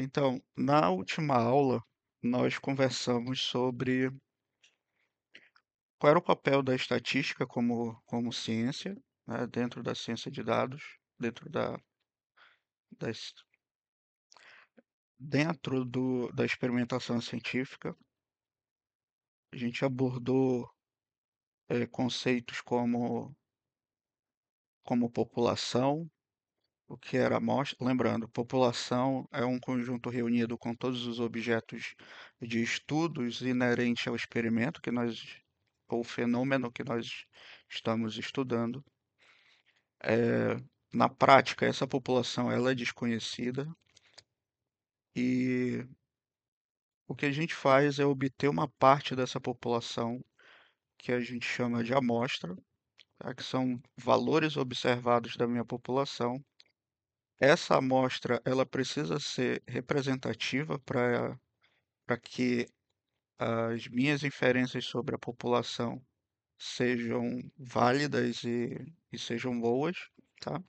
Então, na última aula, nós conversamos sobre qual era o papel da estatística como ciência, né, dentro da ciência de dados, dentro das, da experimentação científica. A gente abordou conceitos como população, o que era amostra. Lembrando, população é um conjunto reunido com todos os objetos de estudos inerentes ao experimento ou fenômeno que nós estamos estudando. Na prática, essa população ela é desconhecida e o que a gente faz é obter uma parte dessa população que a gente chama de amostra, tá? Que são valores observados da minha população. Essa amostra ela precisa ser representativa para que as minhas inferências sobre a população sejam válidas e sejam boas, tá?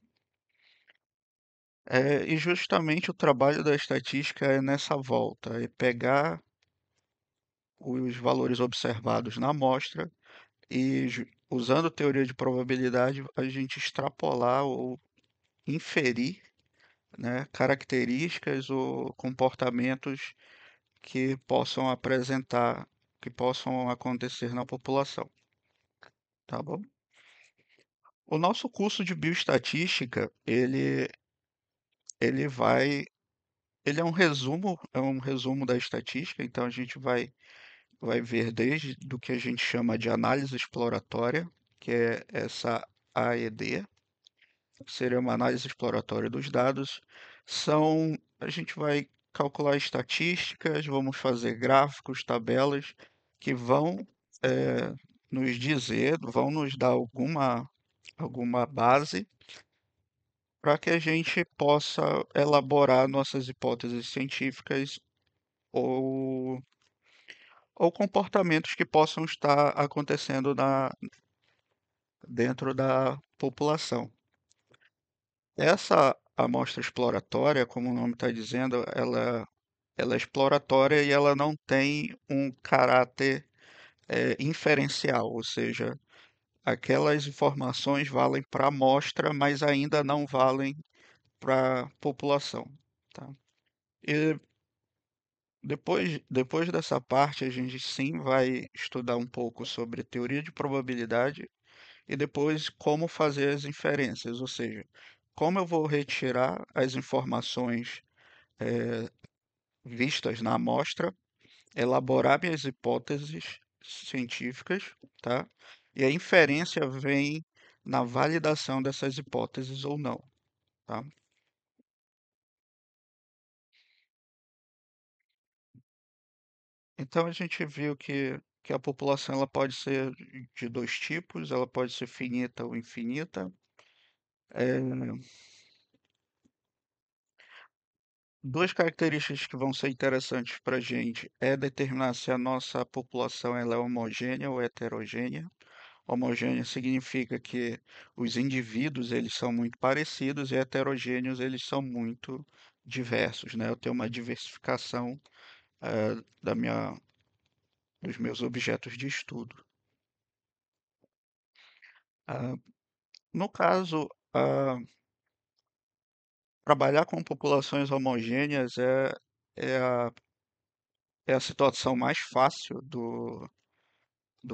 E justamente o trabalho da estatística é nessa volta, é pegar os valores observados na amostra e, usando teoria de probabilidade, a gente extrapolar ou inferir, né, características ou comportamentos que possam apresentar, que possam acontecer na população, tá bom? O nosso curso de bioestatística, ele vai, ele é um resumo da estatística, então a gente vai ver desde do que a gente chama de análise exploratória, que é essa AED, que seria uma análise exploratória dos dados. A gente vai calcular estatísticas, vamos fazer gráficos, tabelas que vão nos dizer, vão nos dar alguma base para que a gente possa elaborar nossas hipóteses científicas ou, ou comportamentos que possam estar acontecendo dentro da população. Essa amostra exploratória, como o nome está dizendo, ela é exploratória e ela não tem um caráter inferencial, ou seja, aquelas informações valem para a amostra, mas ainda não valem para a população, tá? E depois dessa parte, a gente sim vai estudar um pouco sobre teoria de probabilidade e depois como fazer as inferências, ou seja, como eu vou retirar as informações vistas na amostra, elaborar minhas hipóteses científicas, tá? E a inferência vem na validação dessas hipóteses ou não, tá? Então a gente viu que a população ela pode ser de dois tipos, ela pode ser finita ou infinita. É, duas características que vão ser interessantes para a gente é determinar se a nossa população ela é homogênea ou heterogênea. Homogênea significa que os indivíduos eles são muito parecidos e heterogêneos eles são muito diversos, né? Eu tenho uma diversificação da dos meus objetos de estudo. Ah, no caso, trabalhar com populações homogêneas é é a situação mais fácil do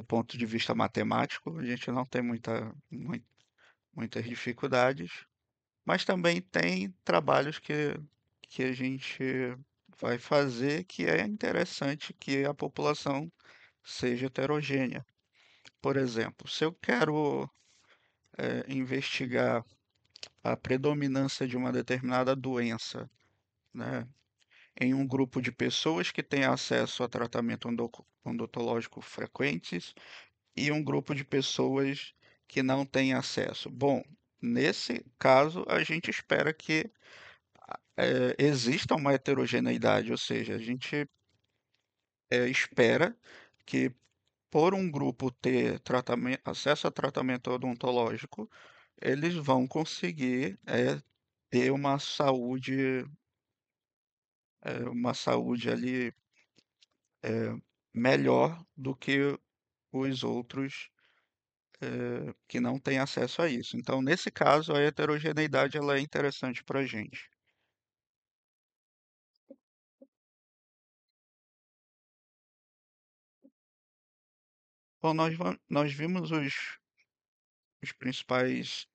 ponto de vista matemático. A gente não tem muitas dificuldades, mas também tem trabalhos que a gente vai fazer que é interessante que a população seja heterogênea. Por exemplo, se eu quero investigar a predominância de uma determinada doença, né, em um grupo de pessoas que têm acesso a tratamento odontológico frequentes e um grupo de pessoas que não têm acesso. Bom, nesse caso, a gente espera que exista uma heterogeneidade, ou seja, a gente espera que por um grupo ter acesso a tratamento odontológico, eles vão conseguir ter uma saúde uma saúde ali melhor do que os outros que não têm acesso a isso. Então, nesse caso, a heterogeneidade ela é interessante para a gente. Bom, nós vimos os principais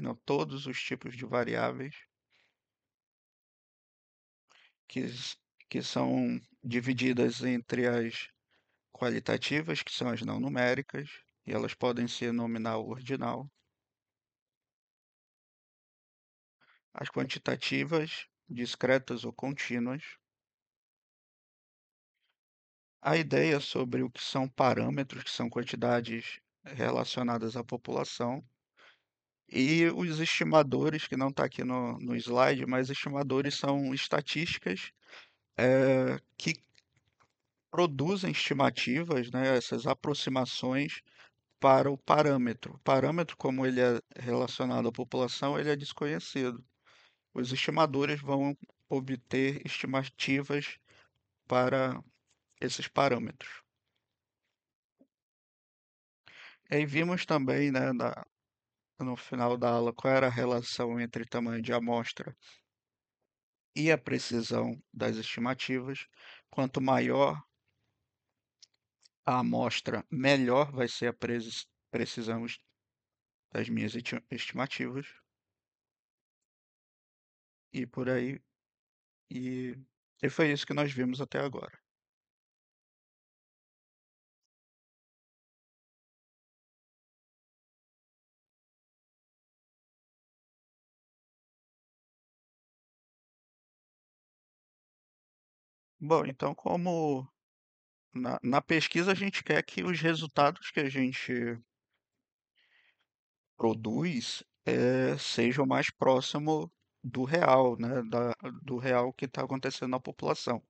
não, todos os tipos de variáveis que, que são divididas entre as qualitativas, que são as não numéricas, e elas podem ser nominal ou ordinal. As quantitativas, discretas ou contínuas. A ideia sobre o que são parâmetros, que são quantidades relacionadas à população, e os estimadores, que não está aqui no slide, mas estimadores são estatísticas que produzem estimativas, né, essas aproximações para o parâmetro. O parâmetro, como ele é relacionado à população, ele é desconhecido. Os estimadores vão obter estimativas para esses parâmetros. E aí vimos também, né, no final da aula, qual era a relação entre tamanho de amostra e a precisão das estimativas. Quanto maior a amostra, melhor vai ser a precisão das minhas estimativas. E por aí. E, e foi isso que nós vimos até agora. Bom, então, como na pesquisa a gente quer que os resultados que a gente produz sejam mais próximo do real, né? Do real que está acontecendo na população.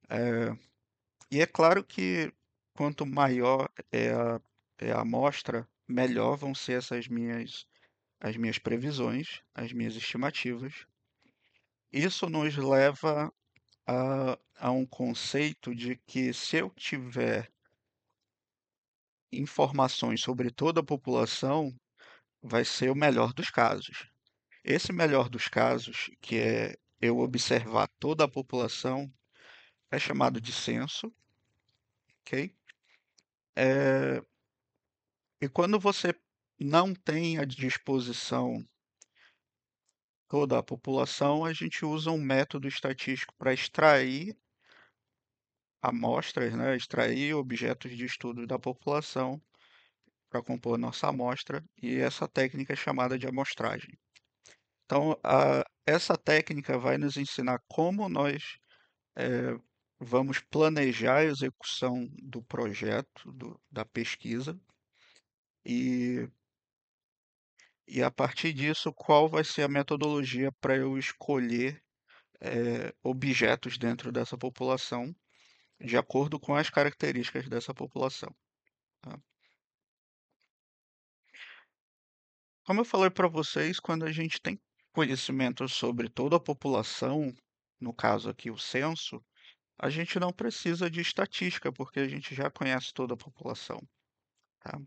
Eh, e é claro que quanto maior é a amostra, melhor vão ser as minhas previsões, as minhas estimativas. Isso nos leva a um conceito de que se eu tiver informações sobre toda a população, vai ser o melhor dos casos. Esse melhor dos casos, que é eu observar toda a população, é chamado de censo, ok? Eh, e quando você não tem à disposição toda a população, a gente usa um método estatístico para extrair amostras, né? Extrair objetos de estudo da população para compor nossa amostra, e essa técnica é chamada de amostragem. Então, essa técnica vai nos ensinar como nós eh, vamos planejar a execução do projeto, da pesquisa, e, e a partir disso, qual vai ser a metodologia para eu escolher objetos dentro dessa população, de acordo com as características dessa população. Tá? Como eu falei para vocês, quando a gente tem conhecimento sobre toda a população, no caso aqui o censo, a gente não precisa de estatística, porque a gente já conhece toda a população. Tá?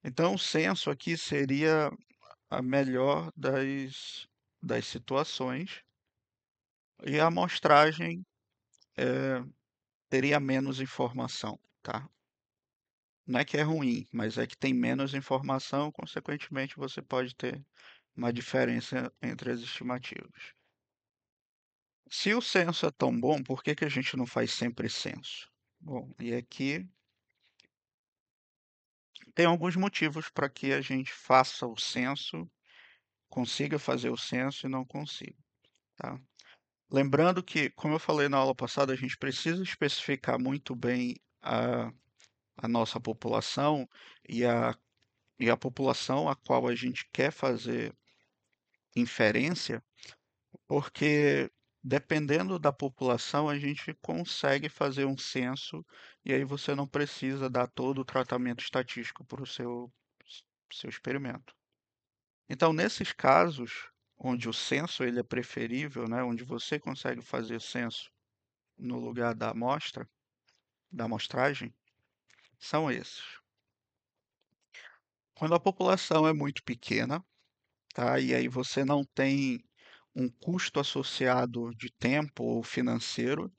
Então, o censo aqui seria a melhor das situações e a amostragem teria menos informação, tá? Não é que é ruim, mas é que tem menos informação, consequentemente você pode ter uma diferença entre as estimativas. Se o censo é tão bom, por que que a gente não faz sempre censo? Bom, e aqui tem alguns motivos para que a gente faça o censo, consiga fazer o censo e não consiga, tá? Lembrando que, como eu falei na aula passada, a gente precisa especificar muito bem a nossa população e e a população a qual a gente quer fazer inferência, porque dependendo da população, a gente consegue fazer um censo e aí você não precisa dar todo o tratamento estatístico para o seu experimento. Então, nesses casos, onde o censo ele é preferível, né, onde você consegue fazer censo no lugar da amostra, da amostragem, são esses. Quando a população é muito pequena, tá, e aí você não tem um custo associado de tempo ou financeiro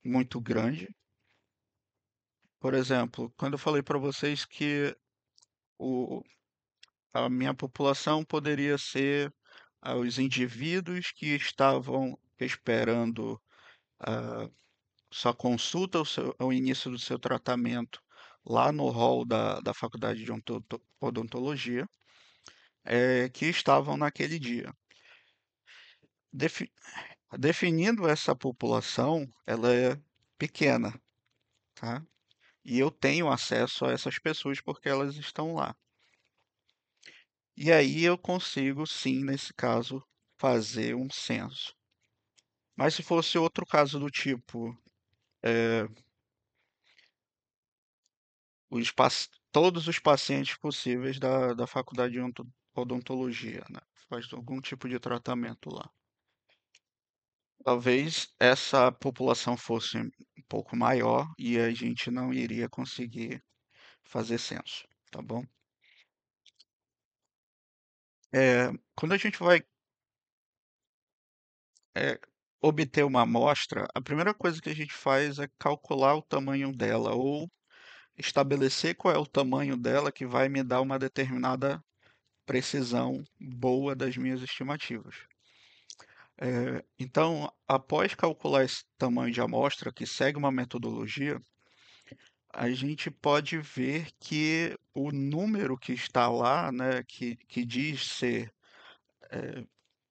muito grande. Por exemplo, quando eu falei para vocês que o, a minha população poderia ser os indivíduos que estavam esperando a sua consulta, o início do seu tratamento lá no hall da Faculdade de Odontologia, que estavam naquele dia. Defi- Definindo essa população, ela é pequena, tá? E eu tenho acesso a essas pessoas porque elas estão lá. E aí eu consigo, sim, nesse caso, fazer um censo. Mas se fosse outro caso do tipo, eh, todos os pacientes possíveis da faculdade de odontologia, né? Faz algum tipo de tratamento lá. Talvez essa população fosse um pouco maior e a gente não iria conseguir fazer censo, tá bom? Quando a gente vai é, obter uma amostra, a primeira coisa que a gente faz é calcular o tamanho dela ou estabelecer qual é o tamanho dela que vai me dar uma determinada precisão boa das minhas estimativas. Então, após calcular esse tamanho de amostra, que segue uma metodologia, a gente pode ver que o número que está lá, né, que diz ser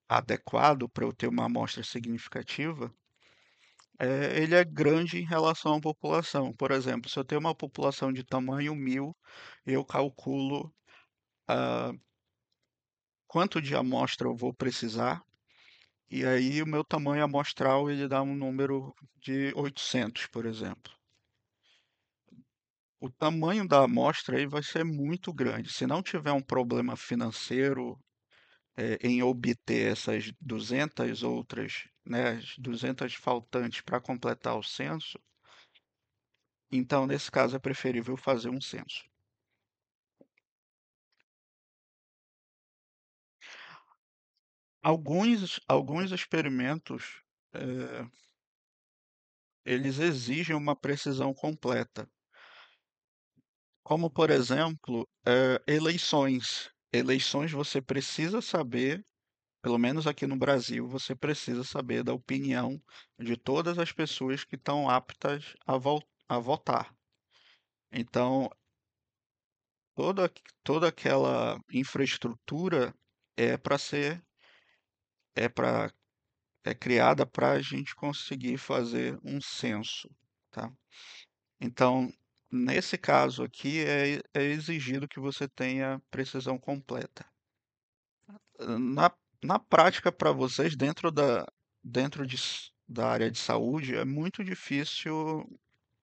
adequado para eu ter uma amostra significativa, ele é grande em relação à população. Por exemplo, se eu tenho uma população de tamanho 1000, eu calculo ah, quanto de amostra eu vou precisar, e aí o meu tamanho amostral ele dá um número de 800, por exemplo. O tamanho da amostra aí vai ser muito grande. Se não tiver um problema financeiro em obter essas 200 outras, né, as 200 faltantes para completar o censo, então nesse caso é preferível fazer um censo. Alguns experimentos, eles exigem uma precisão completa, como por exemplo, eleições. Eleições você precisa saber, pelo menos aqui no Brasil, você precisa saber da opinião de todas as pessoas que estão aptas a votar. Então, toda aquela infraestrutura é para ser, é para, é criada para a gente conseguir fazer um censo, tá? Então, nesse caso aqui, é exigido que você tenha precisão completa. Na, na prática, para vocês, da área de saúde, é muito difícil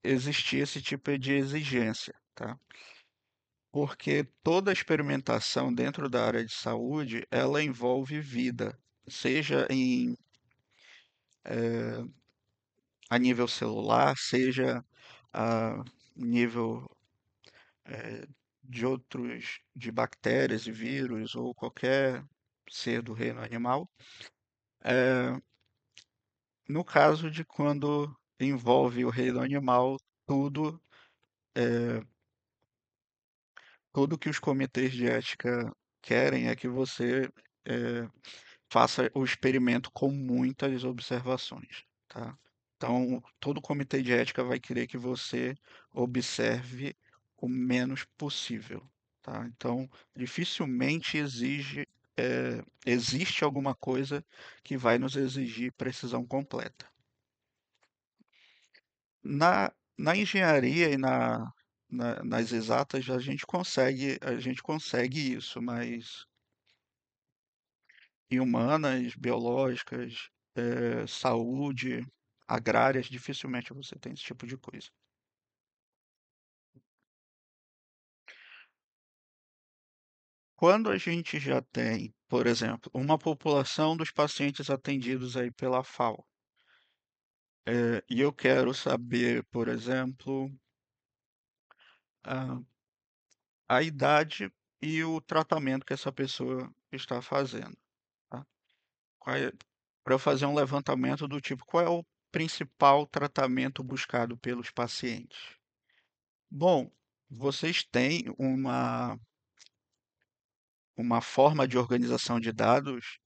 existir esse tipo de exigência, tá? Porque toda experimentação dentro da área de saúde, ela envolve vida, seja a nível celular, seja a nível de bactérias e vírus ou qualquer ser do reino animal. É, no caso de quando envolve o reino animal, tudo, tudo que os comitês de ética querem é que você é, faça o experimento com muitas observações, tá? Então, todo comitê de ética vai querer que você observe o menos possível, tá? Então, dificilmente existe alguma coisa que vai nos exigir precisão completa. Na engenharia e nas exatas a gente consegue isso, mas em humanas, biológicas, saúde, agrárias, dificilmente você tem esse tipo de coisa. Quando a gente já tem, por exemplo, uma população dos pacientes atendidos aí pela FAO, e eu quero saber, por exemplo, a, a idade e o tratamento que essa pessoa está fazendo, tá? Para eu fazer um levantamento do tipo, qual é o principal tratamento buscado pelos pacientes? Bom, vocês têm uma forma de organização de dados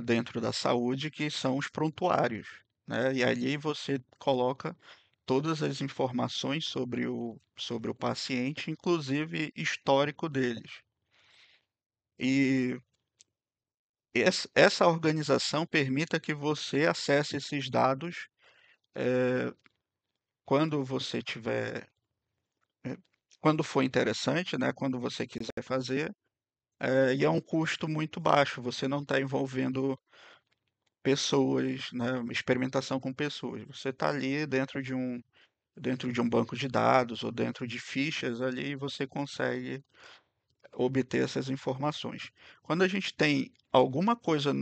dentro da saúde, que são os prontuários, né? E ali você coloca todas as informações sobre o paciente, inclusive histórico deles. E essa organização permita que você acesse esses dados quando você tiver, eh, quando for interessante, né? Quando você quiser fazer, e é um custo muito baixo. Você não está envolvendo pessoas, né? Experimentação com pessoas. Você está ali dentro de um banco de dados ou dentro de fichas ali, você consegue obter essas informações. Quando a gente tem alguma coisa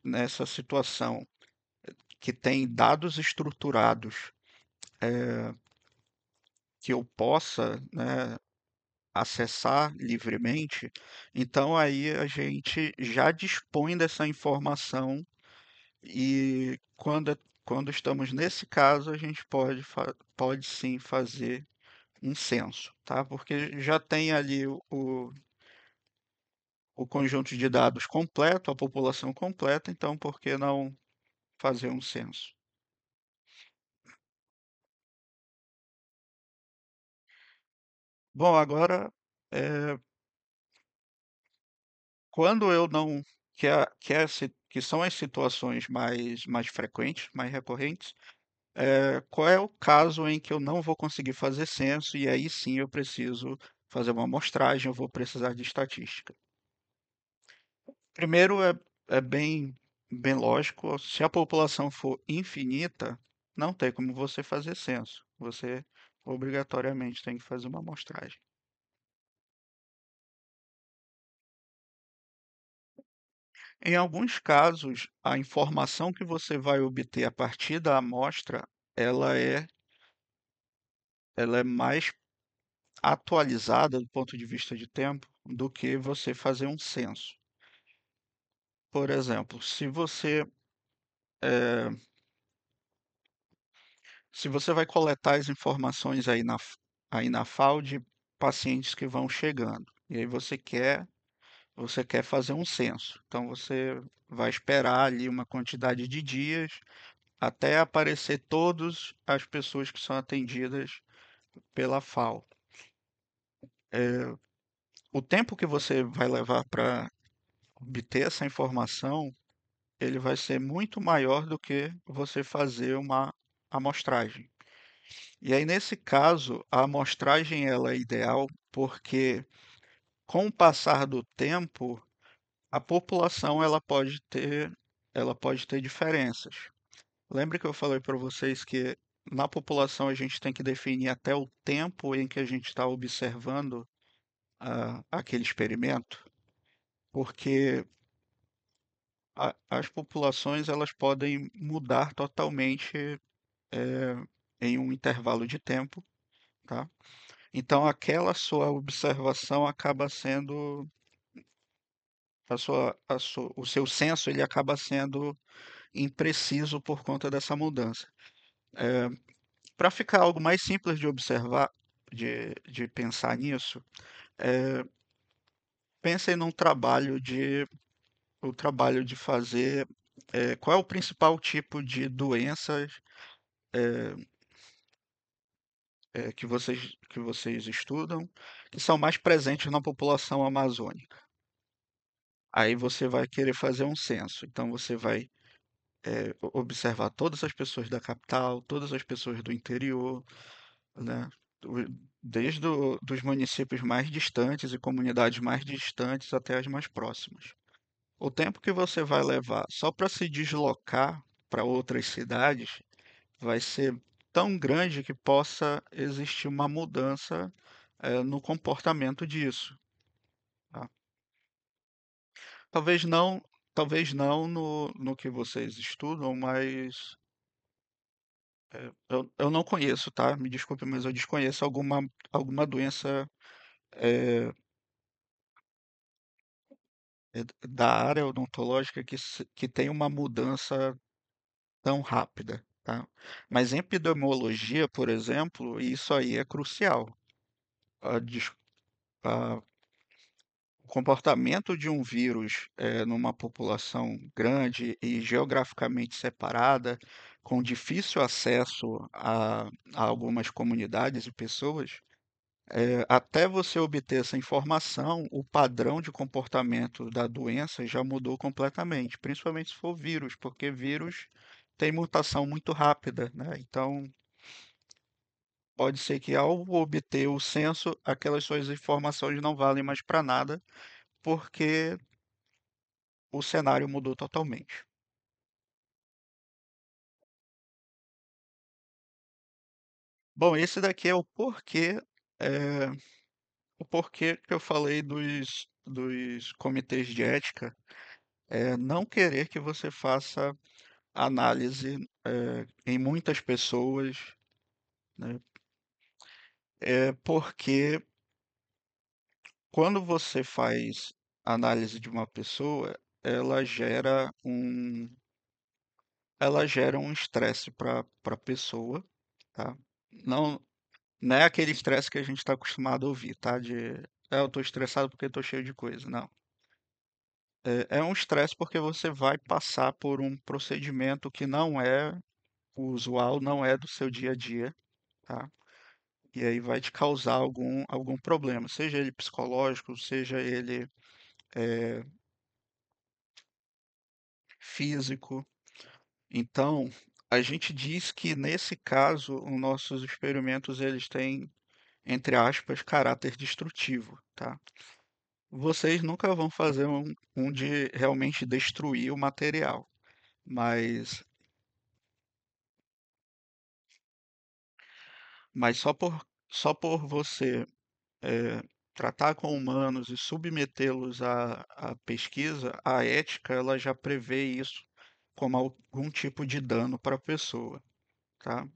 nessa situação que tem dados estruturados que eu possa, né, acessar livremente, então aí a gente já dispõe dessa informação e quando estamos nesse caso, a gente pode sim fazer um censo, tá? Porque já tem ali o conjunto de dados completo, a população completa, então por que não fazer um censo? Bom, agora, eh, quando eu não que são as situações mais frequentes, mais recorrentes, qual é o caso em que eu não vou conseguir fazer censo e aí sim eu preciso fazer uma amostragem, eu vou precisar de estatística. Primeiro é bem lógico, se a população for infinita, não tem como você fazer censo. Você obrigatoriamente tem que fazer uma amostragem. Em alguns casos, a informação que você vai obter a partir da amostra, ela é, ela é mais atualizada do ponto de vista de tempo do que você fazer um censo. Por exemplo, eh, se você vai coletar as informações aí na FAO de pacientes que vão chegando, e aí você quer fazer um censo. Então você vai esperar ali uma quantidade de dias até aparecer todas as pessoas que são atendidas pela FAO. O tempo que você vai levar para obter essa informação, ele vai ser muito maior do que você fazer uma amostragem. E aí, nesse caso, a amostragem ela é ideal porque, com o passar do tempo, a população ela pode ter diferenças. Lembre que eu falei para vocês que na população a gente tem que definir até o tempo em que a gente está observando aquele experimento, porque as populações elas podem mudar totalmente em um intervalo de tempo, tá? Então aquela sua observação acaba sendo o seu senso ele acaba sendo impreciso por conta dessa mudança. Para ficar algo mais simples de observar, de pensar nisso, eh, pensem num o trabalho de fazer, qual é o principal tipo de doenças que vocês estudam, que são mais presentes na população amazônica. Aí você vai querer fazer um censo. Então você vai observar todas as pessoas da capital, todas as pessoas do interior, né? o- Desde dos municípios mais distantes e comunidades mais distantes até as mais próximas. O tempo que você vai levar só para se deslocar para outras cidades vai ser tão grande que possa existir uma mudança no comportamento disso, tá? talvez não, talvez não no que vocês estudam, mas eu não conheço, tá? Me desculpe, mas eu desconheço alguma doença é, da área odontológica que tem uma mudança tão rápida, tá? Mas em epidemiologia, por exemplo, isso aí é crucial. A dis- a- o comportamento de um vírus numa população grande e geograficamente separada, com difícil acesso a algumas comunidades e pessoas, até você obter essa informação, o padrão de comportamento da doença já mudou completamente, principalmente se for vírus, porque vírus tem mutação muito rápida, né? Então, pode ser que ao obter o censo, aquelas suas informações não valem mais para nada, porque o cenário mudou totalmente. Bom, esse daqui é é, o porquê que eu falei dos comitês de ética, não querer que você faça análise em muitas pessoas, né? É porque quando você faz análise de uma pessoa, ela gera um, ela gera um estresse para a pessoa, tá? Não, não é aquele estresse que a gente está acostumado a ouvir, tá? Eu estou estressado porque estou cheio de coisa. Não. É um estresse porque você vai passar por um procedimento que não é o usual, não é do seu dia a dia, tá? E aí vai te causar algum problema, seja ele psicológico, seja ele eh, físico. Então, a gente diz que nesse caso, os nossos experimentos eles têm, entre aspas, caráter destrutivo, tá? Vocês nunca vão fazer um de realmente destruir o material, mas, mas só por você tratar com humanos e submetê-los à pesquisa, a ética ela já prevê isso como algum tipo de dano para a pessoa, tá?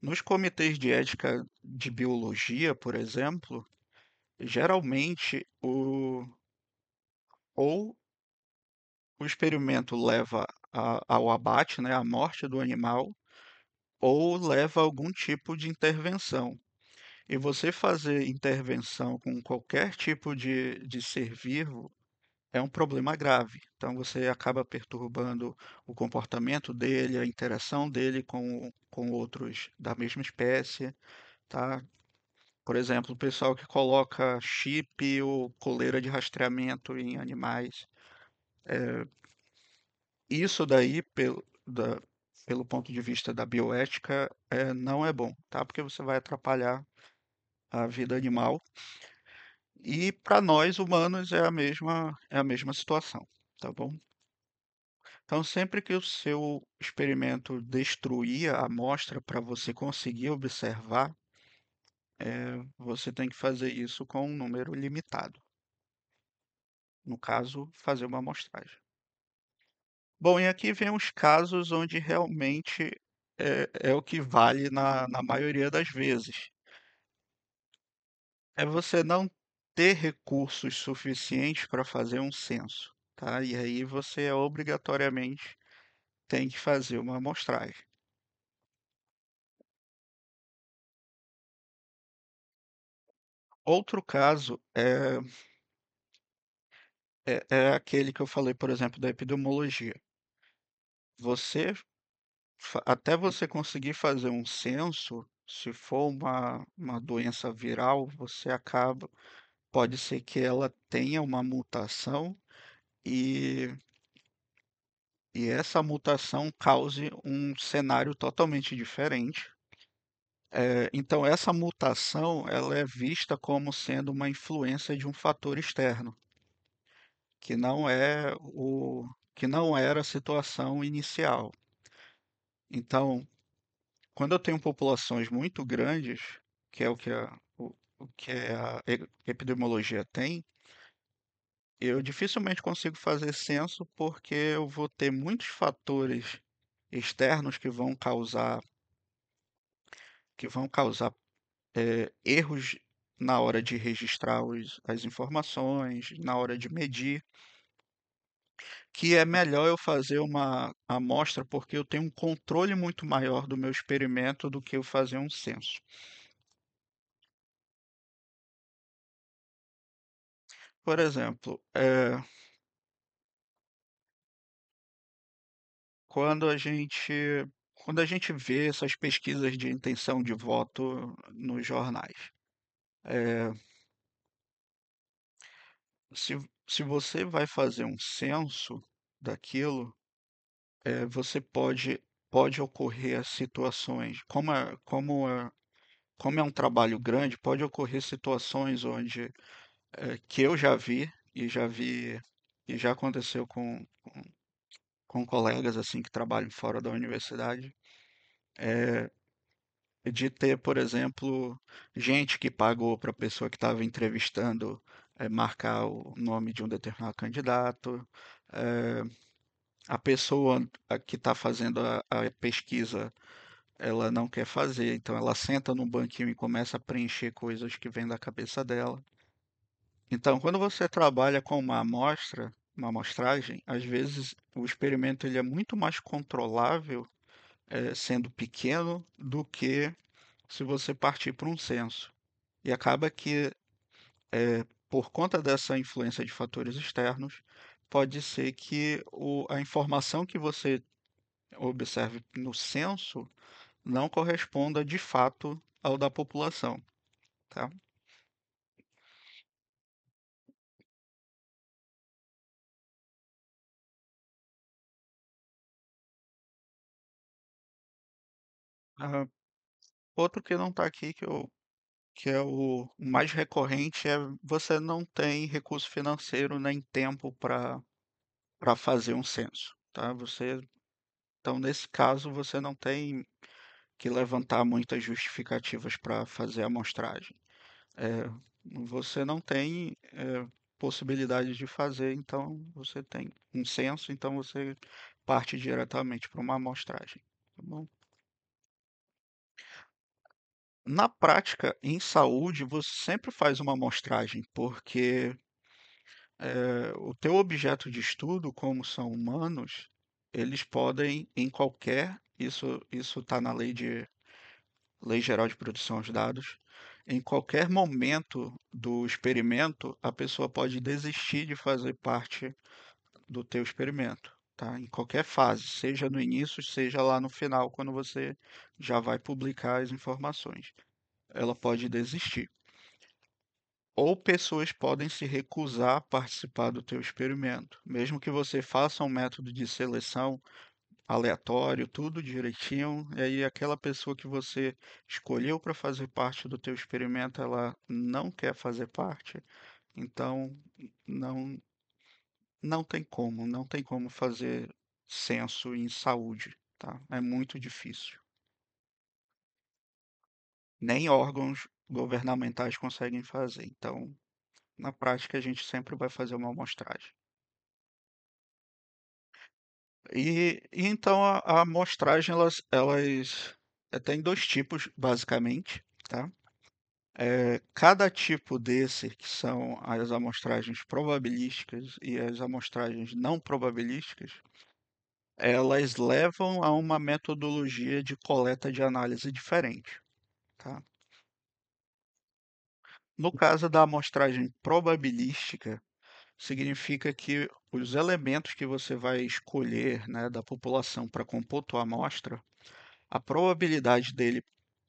Nos comitês de ética de biologia, por exemplo, geralmente ou o experimento leva ao abate, né, à morte do animal, ou leva a algum tipo de intervenção. E você fazer intervenção com qualquer tipo de ser vivo é um problema grave. Então você acaba perturbando o comportamento dele, a interação dele com outros da mesma espécie, tá? Por exemplo, o pessoal que coloca chip ou coleira de rastreamento em animais. Isso daí, pelo ponto de vista da bioética, não é bom, tá? Porque você vai atrapalhar a vida animal. E para nós humanos é a mesma situação, tá bom? Então, sempre que o seu experimento destruir a amostra para você conseguir observar, você tem que fazer isso com um número limitado. No caso, fazer uma amostragem. Bom, e aqui vem os casos onde realmente é o que vale na maioria das vezes. É você não ter recursos suficientes para fazer um censo, tá? E aí você obrigatoriamente tem que fazer uma amostragem. Outro caso é aquele que eu falei, por exemplo, da epidemiologia. Você, até você conseguir fazer um censo, se for uma doença viral, você acaba, pode ser que ela tenha uma mutação e, e essa mutação cause um cenário totalmente diferente. Então, essa mutação, ela é vista como sendo uma influência de um fator externo, que não é que não era a situação inicial. Então, quando eu tenho populações muito grandes, que é o que a epidemiologia tem, eu dificilmente consigo fazer censo porque eu vou ter muitos fatores externos que vão causar erros na hora de registrar as informações, na hora de medir, que é melhor eu fazer uma amostra porque eu tenho um controle muito maior do meu experimento do que eu fazer um censo. Por exemplo, quando a gente quando a gente vê essas pesquisas de intenção de voto nos jornais, eh, se se você vai fazer um censo daquilo, você pode ocorrer situações, como é um trabalho grande, pode ocorrer situações onde, que eu já vi e já aconteceu com colegas, assim, que trabalham fora da universidade, de ter, por exemplo, gente que pagou para a pessoa que estava entrevistando, marcar o nome de um determinado candidato, eh, a pessoa que está fazendo a pesquisa, ela não quer fazer, então ela senta num banquinho e começa a preencher coisas que vêm da cabeça dela. Então, quando você trabalha com uma amostragem, às vezes o experimento ele é muito mais controlável, sendo pequeno, do que se você partir para um censo. E acaba que, por conta dessa influência de fatores externos, pode ser que a informação que você observe no censo não corresponda de fato ao da população, tá? Ah, outro que não está aqui, que é o mais recorrente, é você não tem recurso financeiro nem tempo para fazer um censo, tá? Então, nesse caso, você não tem que levantar muitas justificativas para fazer a amostragem. Eh, você não tem, possibilidade de fazer, então você tem um censo, então você parte diretamente para uma amostragem, tá bom? Na prática, em saúde, você sempre faz uma amostragem, porque, o teu objeto de estudo, como são humanos, eles podem em qualquer isso está na Lei Geral de Proteção aos Dados, em qualquer momento do experimento, a pessoa pode desistir de fazer parte do teu experimento, tá? Em qualquer fase, seja no início, seja lá no final, quando você já vai publicar as informações. Ela pode desistir. Ou pessoas podem se recusar a participar do teu experimento. Mesmo que você faça um método de seleção aleatório, tudo direitinho, e aí aquela pessoa que você escolheu para fazer parte do teu experimento, ela não quer fazer parte, então não não tem como fazer censo em saúde, tá? É muito difícil. Nem órgãos governamentais conseguem fazer, então na prática a gente sempre vai fazer uma amostragem. E então a amostragem tem 2 tipos basicamente, tá? Cada tipo desse, que são as amostragens probabilísticas e as amostragens não probabilísticas, elas levam a uma metodologia de coleta de análise diferente, tá? No caso da amostragem probabilística, significa que os elementos que você vai escolher, né, da população para compor tua amostra, a probabilidade dele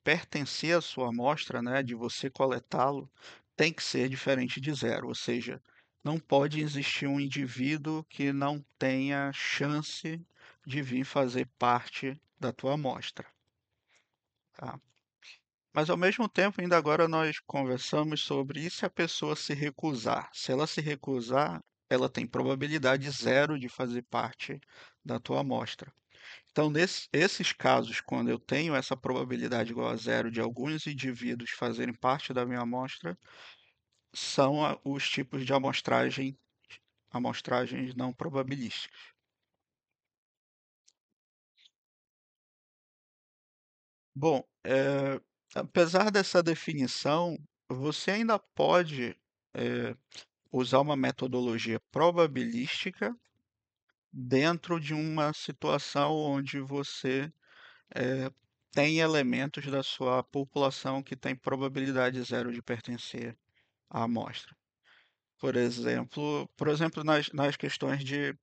pertencer à sua amostra, né, de você coletá-lo, tem que ser diferente de zero, ou seja, não pode existir um indivíduo que não tenha chance de vir fazer parte da tua amostra, tá? Mas ao mesmo tempo, ainda agora nós conversamos sobre e se a pessoa se recusar. Se ela se recusar, ela tem probabilidade zero de fazer parte da tua amostra. Então, esses casos, quando eu tenho essa probabilidade igual a zero de alguns indivíduos fazerem parte da minha amostra, são os tipos de amostragem amostragens não probabilísticas. Bom, apesar dessa definição, você ainda pode, eh, usar uma metodologia probabilística dentro de uma situação onde você, eh, tem elementos da sua população que tem probabilidade zero de pertencer à amostra. Por exemplo, nas questões de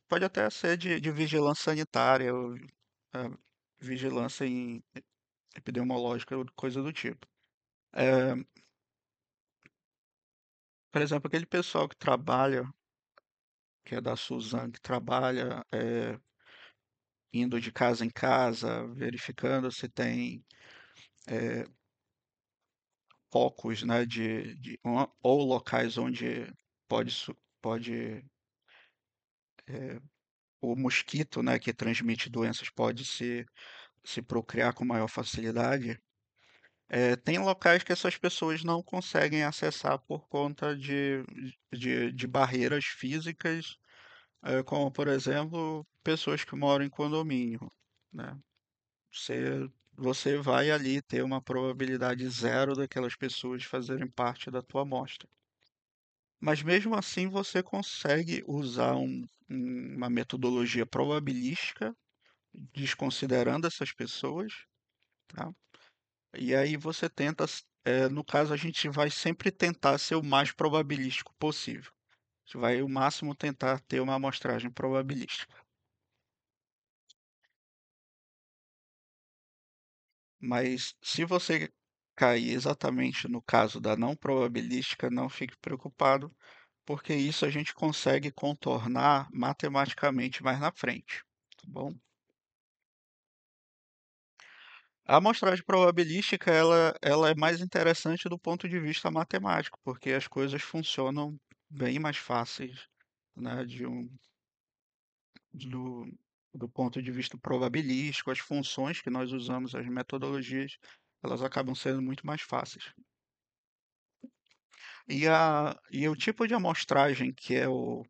pode até ser de vigilância sanitária ou, vigilância epidemiológica ou coisa do tipo. Eh, por exemplo, aquele pessoal que trabalha, que é da Suzano, que trabalha, indo de casa em casa, verificando se tem, eh, focos, né, ou locais onde pode, o mosquito, né, que transmite doenças pode se procriar com maior facilidade. Tem locais que essas pessoas não conseguem acessar por conta de barreiras físicas, como, por exemplo, pessoas que moram em condomínio, né? Você vai ali ter uma probabilidade zero daquelas pessoas fazerem parte da tua amostra. Mas mesmo assim você consegue usar uma metodologia probabilística, desconsiderando essas pessoas, tá? E aí você tenta, no caso a gente vai sempre tentar ser o mais probabilístico possível. A gente vai o máximo tentar ter uma amostragem probabilística. Mas se você cair exatamente no caso da não probabilística, não fique preocupado, porque isso a gente consegue contornar matematicamente mais na frente, tá bom? A amostragem probabilística ela é mais interessante do ponto de vista matemático, porque as coisas funcionam bem mais fáceis, né, do, do ponto de vista probabilístico, as funções que nós usamos, as metodologias, elas acabam sendo muito mais fáceis. E o tipo de amostragem que é o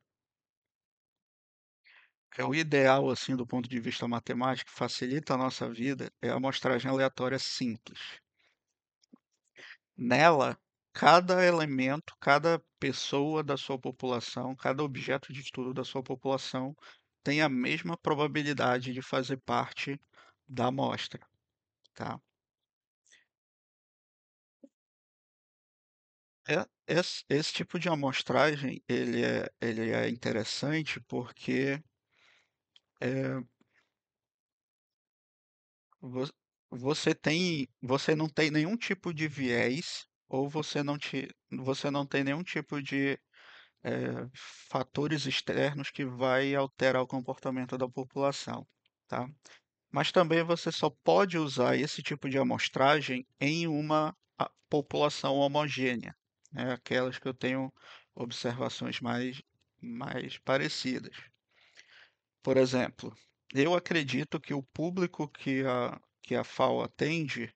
ideal, assim, do ponto de vista matemático, que facilita a nossa vida, é a amostragem aleatória simples. Nela, cada elemento, cada pessoa da sua população, cada objeto de estudo da sua população tem a mesma probabilidade de fazer parte da amostra, tá? Esse tipo de amostragem, ele é interessante porque é, vo- você não tem nenhum tipo de viés ou você não tem nenhum tipo de fatores externos que vai alterar o comportamento da população, tá? Mas também você só pode usar esse tipo de amostragem em uma população homogênea, né? Aquelas que eu tenho observações mais parecidas. Por exemplo, eu acredito que o público que a FAO atende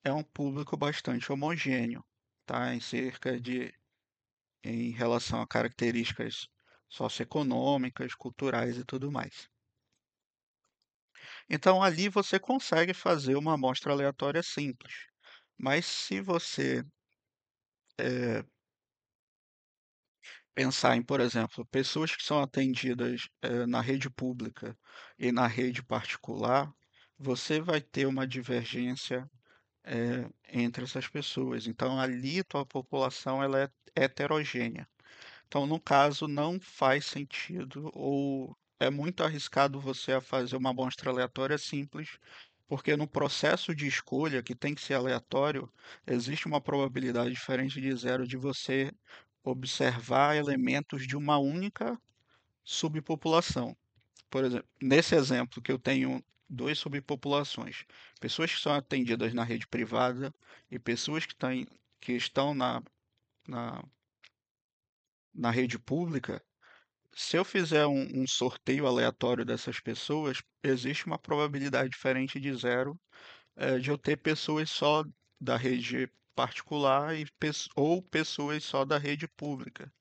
é um público bastante homogêneo, tá? Em relação a características socioeconômicas, culturais e tudo mais. Então, ali você consegue fazer uma amostra aleatória simples. Mas se você pensar em, por exemplo, pessoas que são atendidas na rede pública e na rede particular, você vai ter uma divergência entre essas pessoas. Então, ali tua população ela é heterogênea. Então, no caso, não faz sentido ou é muito arriscado você a fazer uma amostra aleatória simples, porque no processo de escolha, que tem que ser aleatório, existe uma probabilidade diferente de zero de você observar elementos de uma única subpopulação. Por exemplo, nesse exemplo que eu tenho duas subpopulações, pessoas que são atendidas na rede privada e pessoas que estão na, na rede pública. Se eu fizer um sorteio aleatório dessas pessoas, existe uma probabilidade diferente de zero, de eu ter pessoas só da rede particular ou pessoas só da rede pública.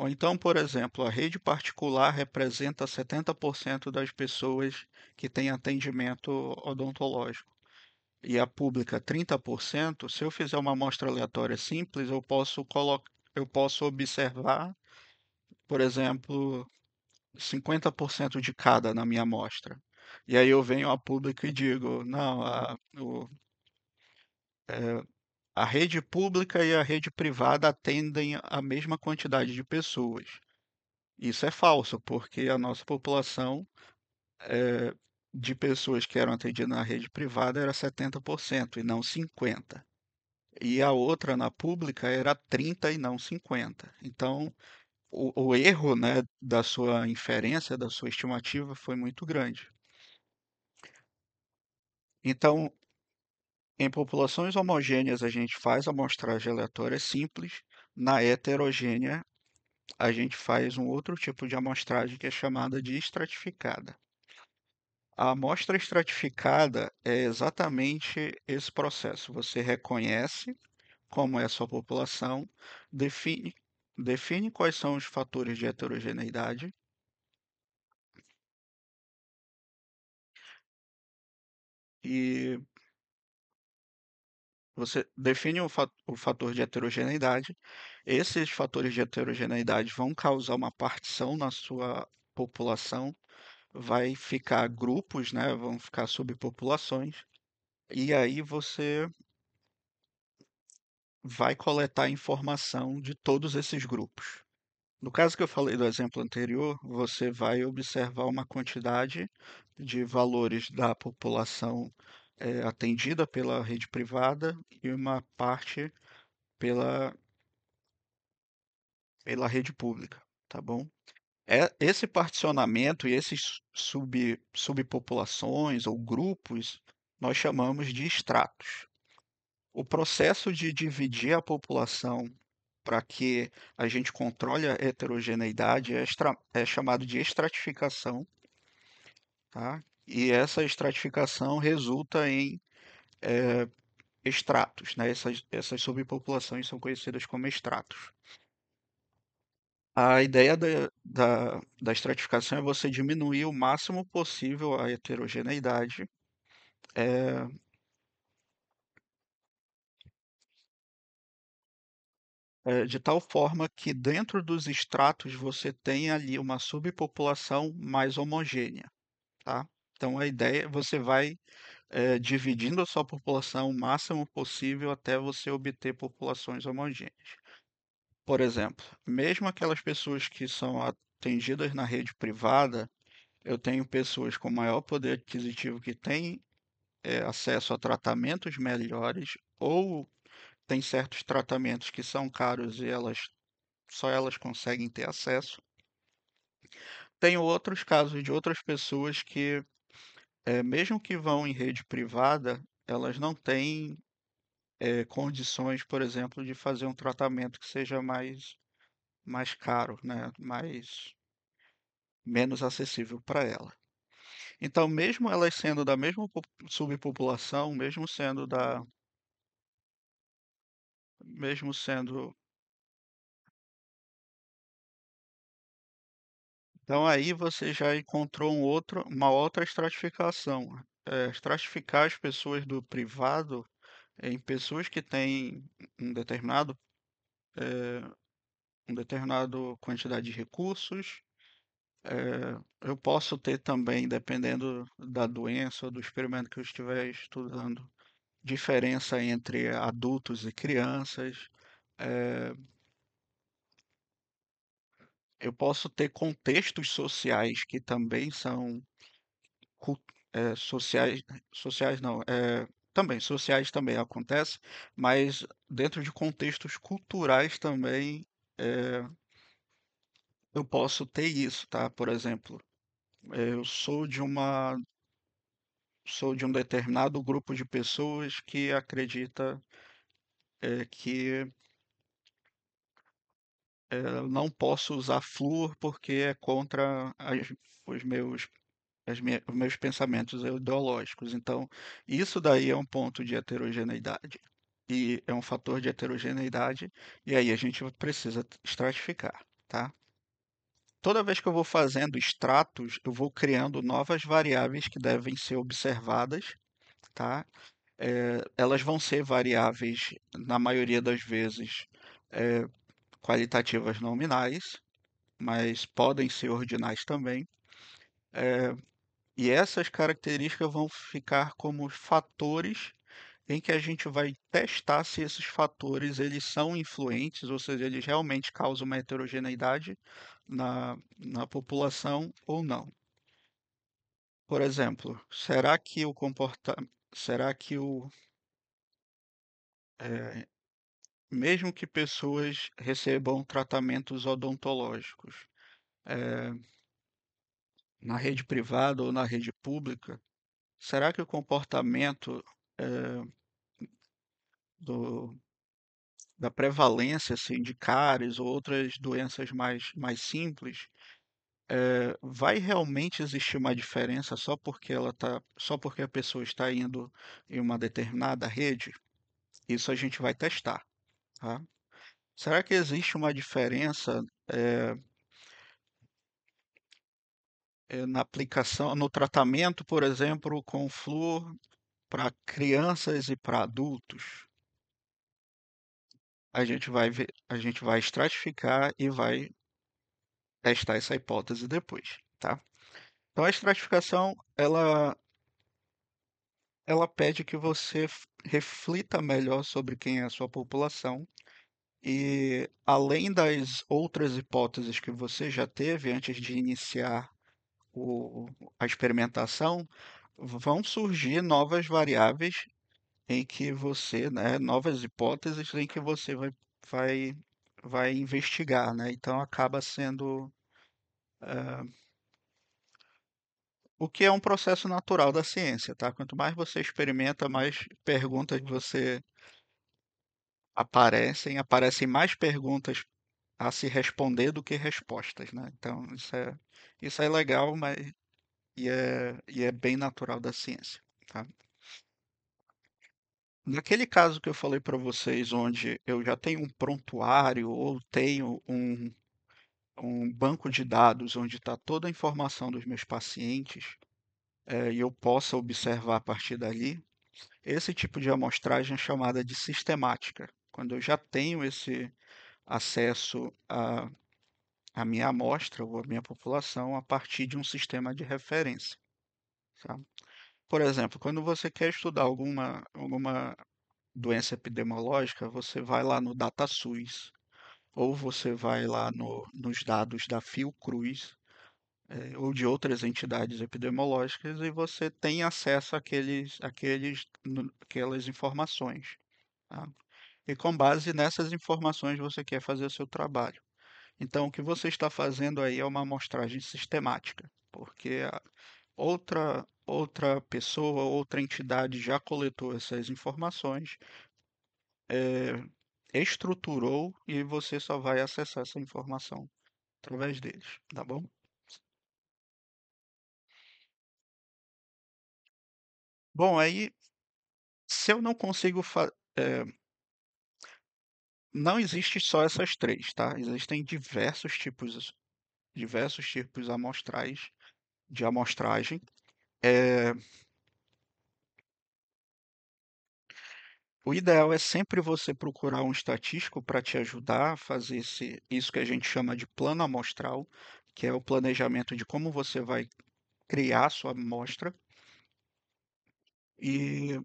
Ou então, por exemplo, a rede particular representa 70% das pessoas que têm atendimento odontológico e a pública 30%. Se eu fizer uma amostra aleatória simples, eu posso observar, por exemplo, 50% de cada na minha amostra. E aí eu venho a público e digo, não, a rede pública e a rede privada atendem a mesma quantidade de pessoas. Isso é falso, porque a nossa população eh, de pessoas que eram atendidas na rede privada era 70% e não 50%. E a outra na pública era 30 e não 50. Então, o erro, né, da sua inferência, da sua estimativa foi muito grande. Então, em populações homogêneas, a gente faz amostragem aleatória simples. Na heterogênea, a gente faz um outro tipo de amostragem que é chamada de estratificada. A amostra estratificada é exatamente esse processo. Você reconhece como é a sua população, define, define quais são os fatores de heterogeneidade e você define o fator de heterogeneidade. Esses fatores de heterogeneidade vão causar uma partição na sua população, vai ficar grupos, né? Vão ficar subpopulações, e aí você vai coletar informação de todos esses grupos. No caso que eu falei do exemplo anterior, você vai observar uma quantidade de valores da população atendida pela rede privada e uma parte pela, pela rede pública, tá bom? Esse particionamento e esses subpopulações ou grupos nós chamamos de estratos. O processo de dividir a população para que a gente controle a heterogeneidade é chamado de estratificação, tá? E essa estratificação resulta em estratos, né? Essas subpopulações são conhecidas como estratos. A ideia da estratificação é você diminuir o máximo possível a heterogeneidade, é, de tal forma que dentro dos estratos você tenha ali uma subpopulação mais homogênea, tá? Então a ideia, você vai dividindo a sua população o máximo possível até você obter populações homogêneas. Por exemplo, mesmo aquelas pessoas que são atendidas na rede privada, eu tenho pessoas com maior poder aquisitivo que têm acesso a tratamentos melhores ou tem certos tratamentos que são caros e só elas conseguem ter acesso. Tenho outros casos de outras pessoas que, mesmo que vão em rede privada, elas não têm condições, por exemplo, de fazer um tratamento que seja mais caro, né? Menos acessível para ela. Então, mesmo elas sendo da mesma subpopulação, mesmo sendo, então aí você já encontrou uma outra estratificação. Estratificar as pessoas do privado em pessoas que têm um determinado, eh, um determinado quantidade de recursos. Eu posso ter também, dependendo da doença ou do experimento que eu estiver estudando, diferença entre adultos e crianças. Eh, eu posso ter contextos sociais que também são cul- sociais, sociais não, também sociais também acontece, mas dentro de contextos culturais também eu posso ter isso, tá? Por exemplo, eu sou de um determinado grupo de pessoas que acredita que eu não posso usar flúor porque é contra os meus, os meus pensamentos ideológicos. Então, isso daí é um ponto de heterogeneidade. E é um fator de heterogeneidade, e aí a gente precisa estratificar. tá? Toda vez que eu vou fazendo extratos, eu vou criando novas variáveis que devem ser observadas, tá? Elas vão ser variáveis, na maioria das vezes, é, qualitativas nominais, mas podem ser ordinais também. É, e essas características vão ficar como fatores em que a gente vai testar se esses fatores eles são influentes, ou seja, eles realmente causam uma heterogeneidade na população ou não. Por exemplo, será que eh, mesmo que pessoas recebam tratamentos odontológicos, eh, na rede privada ou na rede pública, será que o comportamento eh, do, da prevalência assim, de cáries ou outras doenças mais simples, vai realmente existir uma diferença só porque a pessoa está indo em uma determinada rede? Isso a gente vai testar, tá? Será que existe uma diferença na aplicação, no tratamento, por exemplo, com flúor para crianças e para adultos? A gente vai estratificar e vai testar essa hipótese depois, tá? Então a estratificação, ela pede que você reflita melhor sobre quem é a sua população e além das outras hipóteses que você já teve antes de iniciar o, a experimentação, vão surgir novas variáveis em que você, né, novas hipóteses em que você vai, vai investigar, né? Então acaba sendo o que é um processo natural da ciência, tá? Quanto mais você experimenta, mais perguntas você aparecem mais perguntas a se responder do que respostas, né? Então isso é legal, mas e é bem natural da ciência, tá? Naquele caso que eu falei para vocês, onde eu já tenho um prontuário ou tenho um banco de dados onde está toda a informação dos meus pacientes, e eu possa observar a partir dali, esse tipo de amostragem é chamada de sistemática. Quando eu já tenho esse acesso à minha amostra ou à minha população a partir de um sistema de referência, tá? Por exemplo, quando você quer estudar alguma doença epidemiológica, você vai lá no DataSUS, ou você vai lá nos dados da Fiocruz, ou de outras entidades epidemiológicas, e você tem acesso àquelas informações, tá? E com base nessas informações você quer fazer o seu trabalho. Então, o que você está fazendo aí é uma amostragem sistemática, porque outra pessoa, outra entidade já coletou essas informações, eh, estruturou e você só vai acessar essa informação através deles, tá bom? Bom, aí se eu não consigo não existe só essas três, tá? Existem diversos tipos amostrais de amostragem. É, o ideal é sempre você procurar um estatístico para te ajudar a fazer isso que a gente chama de plano amostral, que é o planejamento de como você vai criar a sua amostra. E,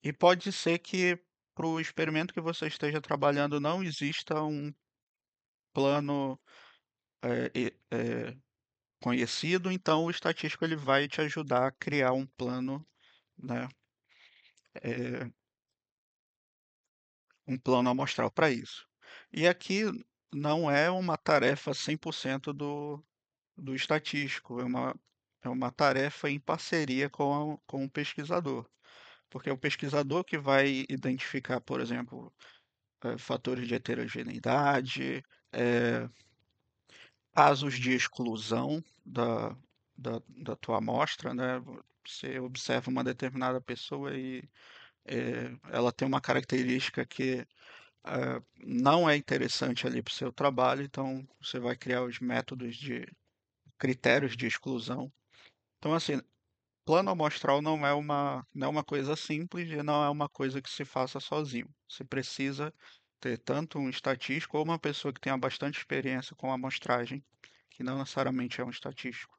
e pode ser que para o experimento que você esteja trabalhando não exista um plano conhecido, então o estatístico ele vai te ajudar a criar um plano, né, eh, um plano amostral para isso. E aqui não é uma tarefa 100% do estatístico, é uma tarefa em parceria com o pesquisador, porque é o pesquisador que vai identificar, por exemplo, fatores de heterogeneidade, eh, casos de exclusão da tua amostra, né? Você observa uma determinada pessoa e ela tem uma característica que não é interessante ali para o seu trabalho, então você vai criar os métodos de critérios de exclusão. Então, assim, plano amostral não é uma coisa simples e não é uma coisa que se faça sozinho. Você precisa ter tanto um estatístico ou uma pessoa que tenha bastante experiência com amostragem, que não necessariamente é um estatístico.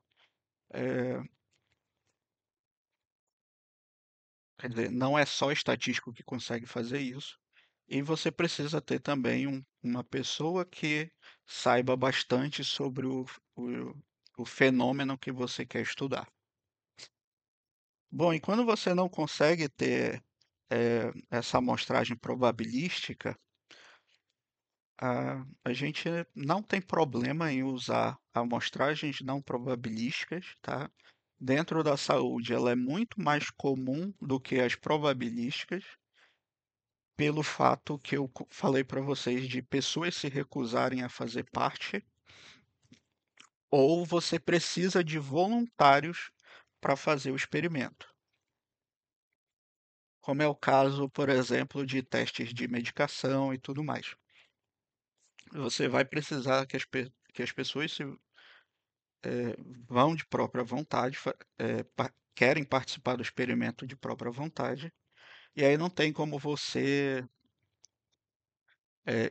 É, quer dizer, não é só estatístico que consegue fazer isso. E você precisa ter também uma pessoa que saiba bastante sobre o, o fenômeno que você quer estudar. Bom, e quando você não consegue ter essa amostragem probabilística, a gente não tem problema em usar amostragens não probabilísticas, tá? Dentro da saúde, ela é muito mais comum do que as probabilísticas, pelo fato que eu falei para vocês de pessoas se recusarem a fazer parte, ou você precisa de voluntários para fazer o experimento. Como é o caso, por exemplo, de testes de medicação e tudo mais. Você vai precisar que as pessoas vão de própria vontade, querem participar do experimento de própria vontade, e aí não tem como você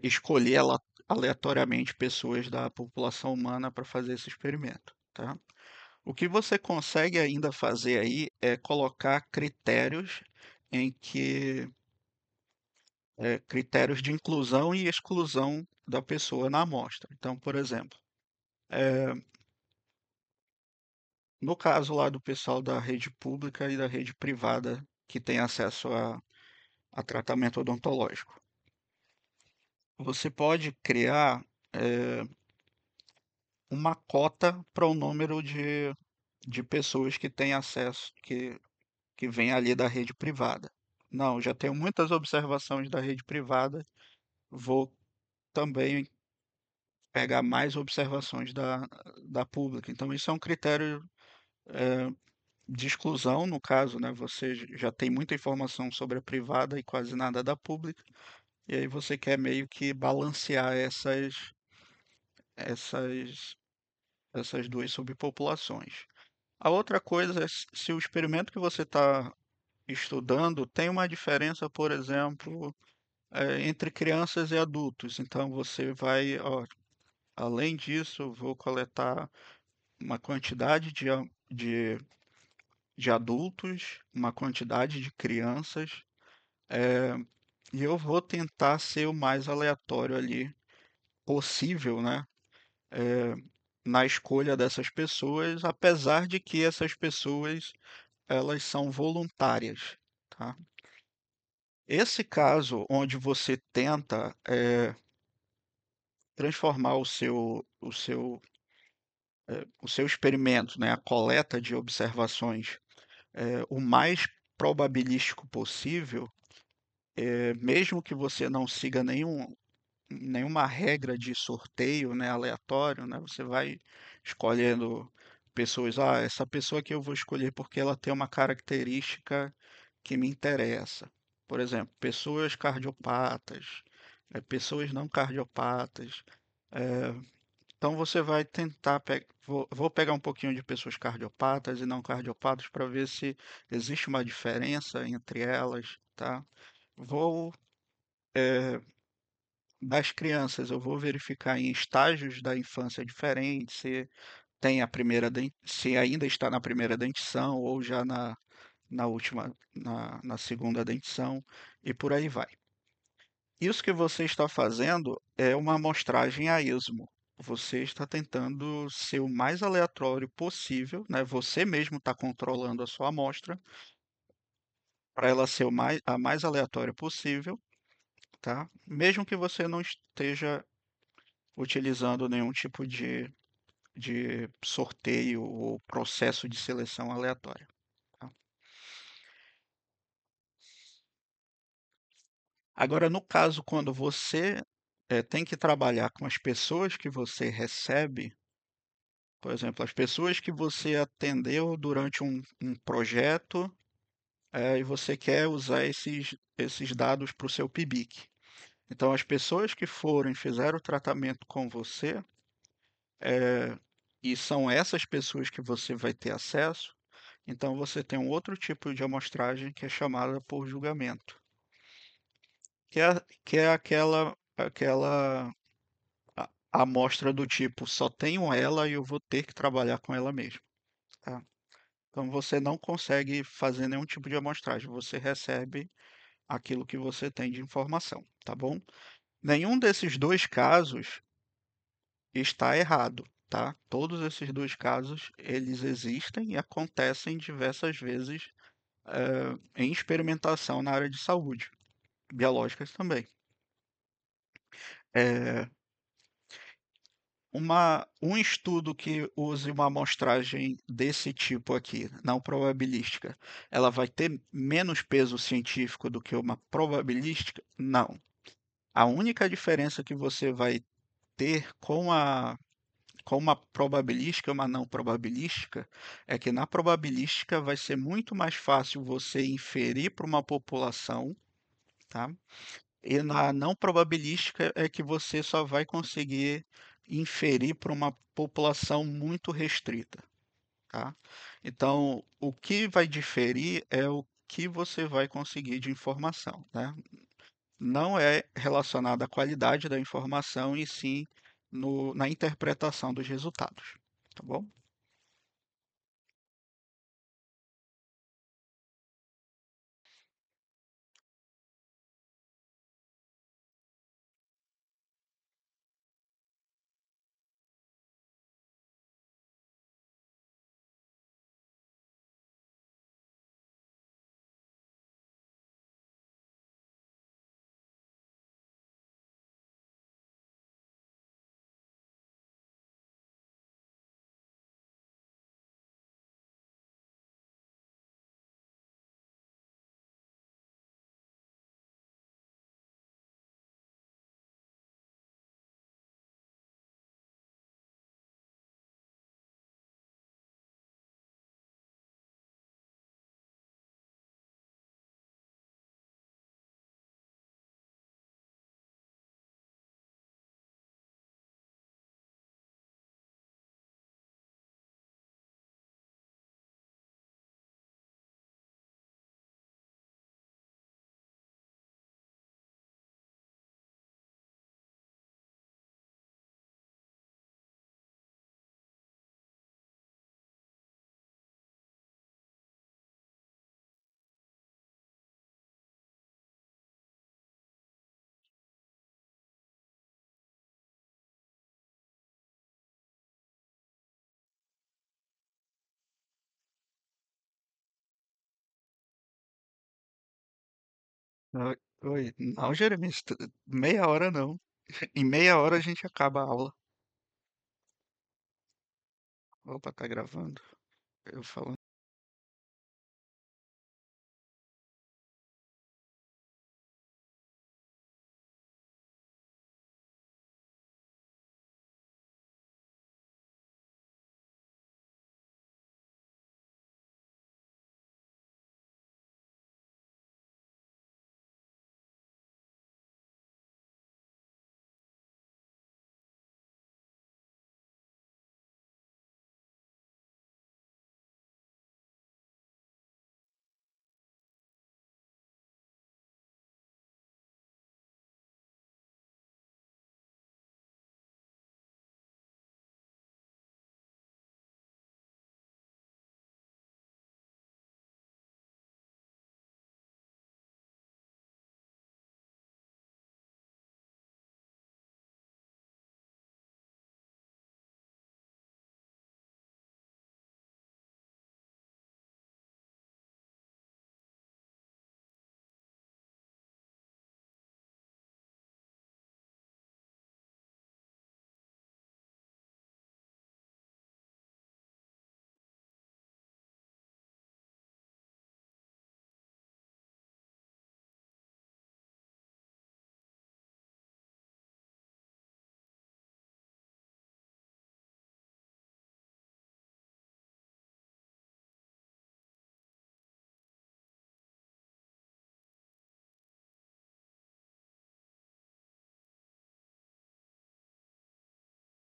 escolher aleatoriamente pessoas da população humana para fazer esse experimento, tá? O que você consegue ainda fazer aí é colocar critérios em que critérios de inclusão e exclusão da pessoa na amostra. Então, por exemplo, eh, no caso lá do pessoal da rede pública e da rede privada que tem acesso a tratamento odontológico, você pode criar uma cota para o número de pessoas que têm acesso, que vem ali da rede privada. Não, já tenho muitas observações da rede privada, vou também pegar mais observações da pública. Então, isso é um critério de exclusão, no caso, né? Você já tem muita informação sobre a privada e quase nada da pública, e aí você quer meio que balancear essas, essas duas subpopulações. A outra coisa é se o experimento que você está estudando tem uma diferença, por exemplo, entre crianças e adultos. Então você vai, ó, além disso, eu vou coletar uma quantidade de, de adultos, uma quantidade de crianças, eh, e eu vou tentar ser o mais aleatório ali possível, né? eh, Na escolha dessas pessoas, apesar de que essas pessoas elas são voluntárias, tá? Esse caso onde você tenta transformar o seu experimento, né, a coleta de observações, o mais probabilístico possível, mesmo que você não siga nenhuma regra de sorteio, né, aleatório, né, você vai escolhendo pessoas. Ah, essa pessoa aqui eu vou escolher porque ela tem uma característica que me interessa. Por exemplo, pessoas cardiopatas, pessoas não cardiopatas. eh, então você vai tentar vou pegar um pouquinho de pessoas cardiopatas e não cardiopatas para ver se existe uma diferença entre elas, tá? Vou Das crianças, eu vou verificar em estágios da infância diferentes, se tem a se ainda está na primeira dentição ou já na segunda dentição e por aí vai. Isso que você está fazendo é uma amostragem a esmo. Você está tentando ser o mais aleatório possível, né? Você mesmo está controlando a sua amostra para ela ser a mais aleatória possível, tá? Mesmo que você não esteja utilizando nenhum tipo de sorteio ou processo de seleção aleatória, tá? Agora, no caso, quando você tem que trabalhar com as pessoas que você recebe, por exemplo, as pessoas que você atendeu durante um projeto, e você quer usar esses dados para o seu PIBIC. Então, as pessoas que foram e fizeram o tratamento com você, eh, e são essas pessoas que você vai ter acesso, então você tem um outro tipo de amostragem que é chamada por julgamento, que é aquela amostra do tipo, só tenho ela e eu vou ter que trabalhar com ela mesmo, tá? Então você não consegue fazer nenhum tipo de amostragem, você recebe aquilo que você tem de informação, tá bom? Nenhum desses dois casos está errado, tá? Todos esses dois casos, eles existem e acontecem diversas vezes, em experimentação na área de saúde, biológicas também. Eh, um estudo que use uma amostragem desse tipo aqui, não probabilística, ela vai ter menos peso científico do que uma probabilística? Não. A única diferença que você vai ter com uma probabilística e uma não probabilística é que na probabilística vai ser muito mais fácil você inferir para uma população, tá? E na não probabilística é que você só vai conseguir inferir para uma população muito restrita, tá? Então, o que vai diferir é o que você vai conseguir de informação, né? Não é relacionado à qualidade da informação e sim na interpretação dos resultados, tá bom? Oi, não, Jeremias, meia hora não. Em meia hora a gente acaba a aula. Opa, tá gravando? Eu falando.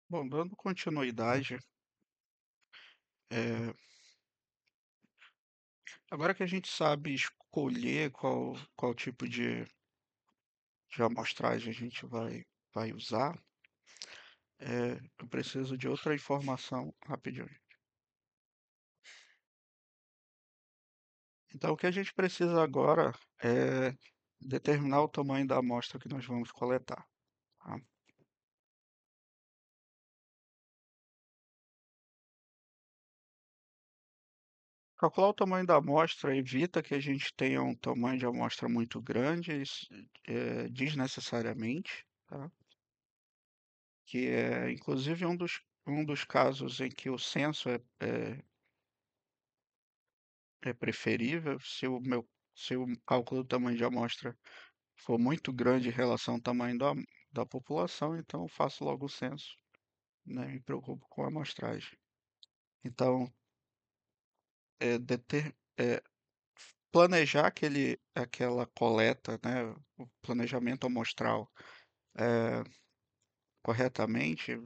Bom, dando continuidade, eh, agora que a gente sabe escolher qual tipo de amostragem a gente vai usar, eu preciso de outra informação rapidinho. Então, o que a gente precisa agora é determinar o tamanho da amostra que nós vamos coletar, tá? Calcular o tamanho da amostra evita que a gente tenha um tamanho de amostra muito grande, desnecessariamente, tá? Que é, inclusive, um dos casos em que o censo é preferível. Se o cálculo do tamanho de amostra for muito grande em relação ao tamanho da população, então eu faço logo o censo, né? Me preocupo com a amostragem. Então, planejar aquela coleta, né? O planejamento amostral eh, corretamente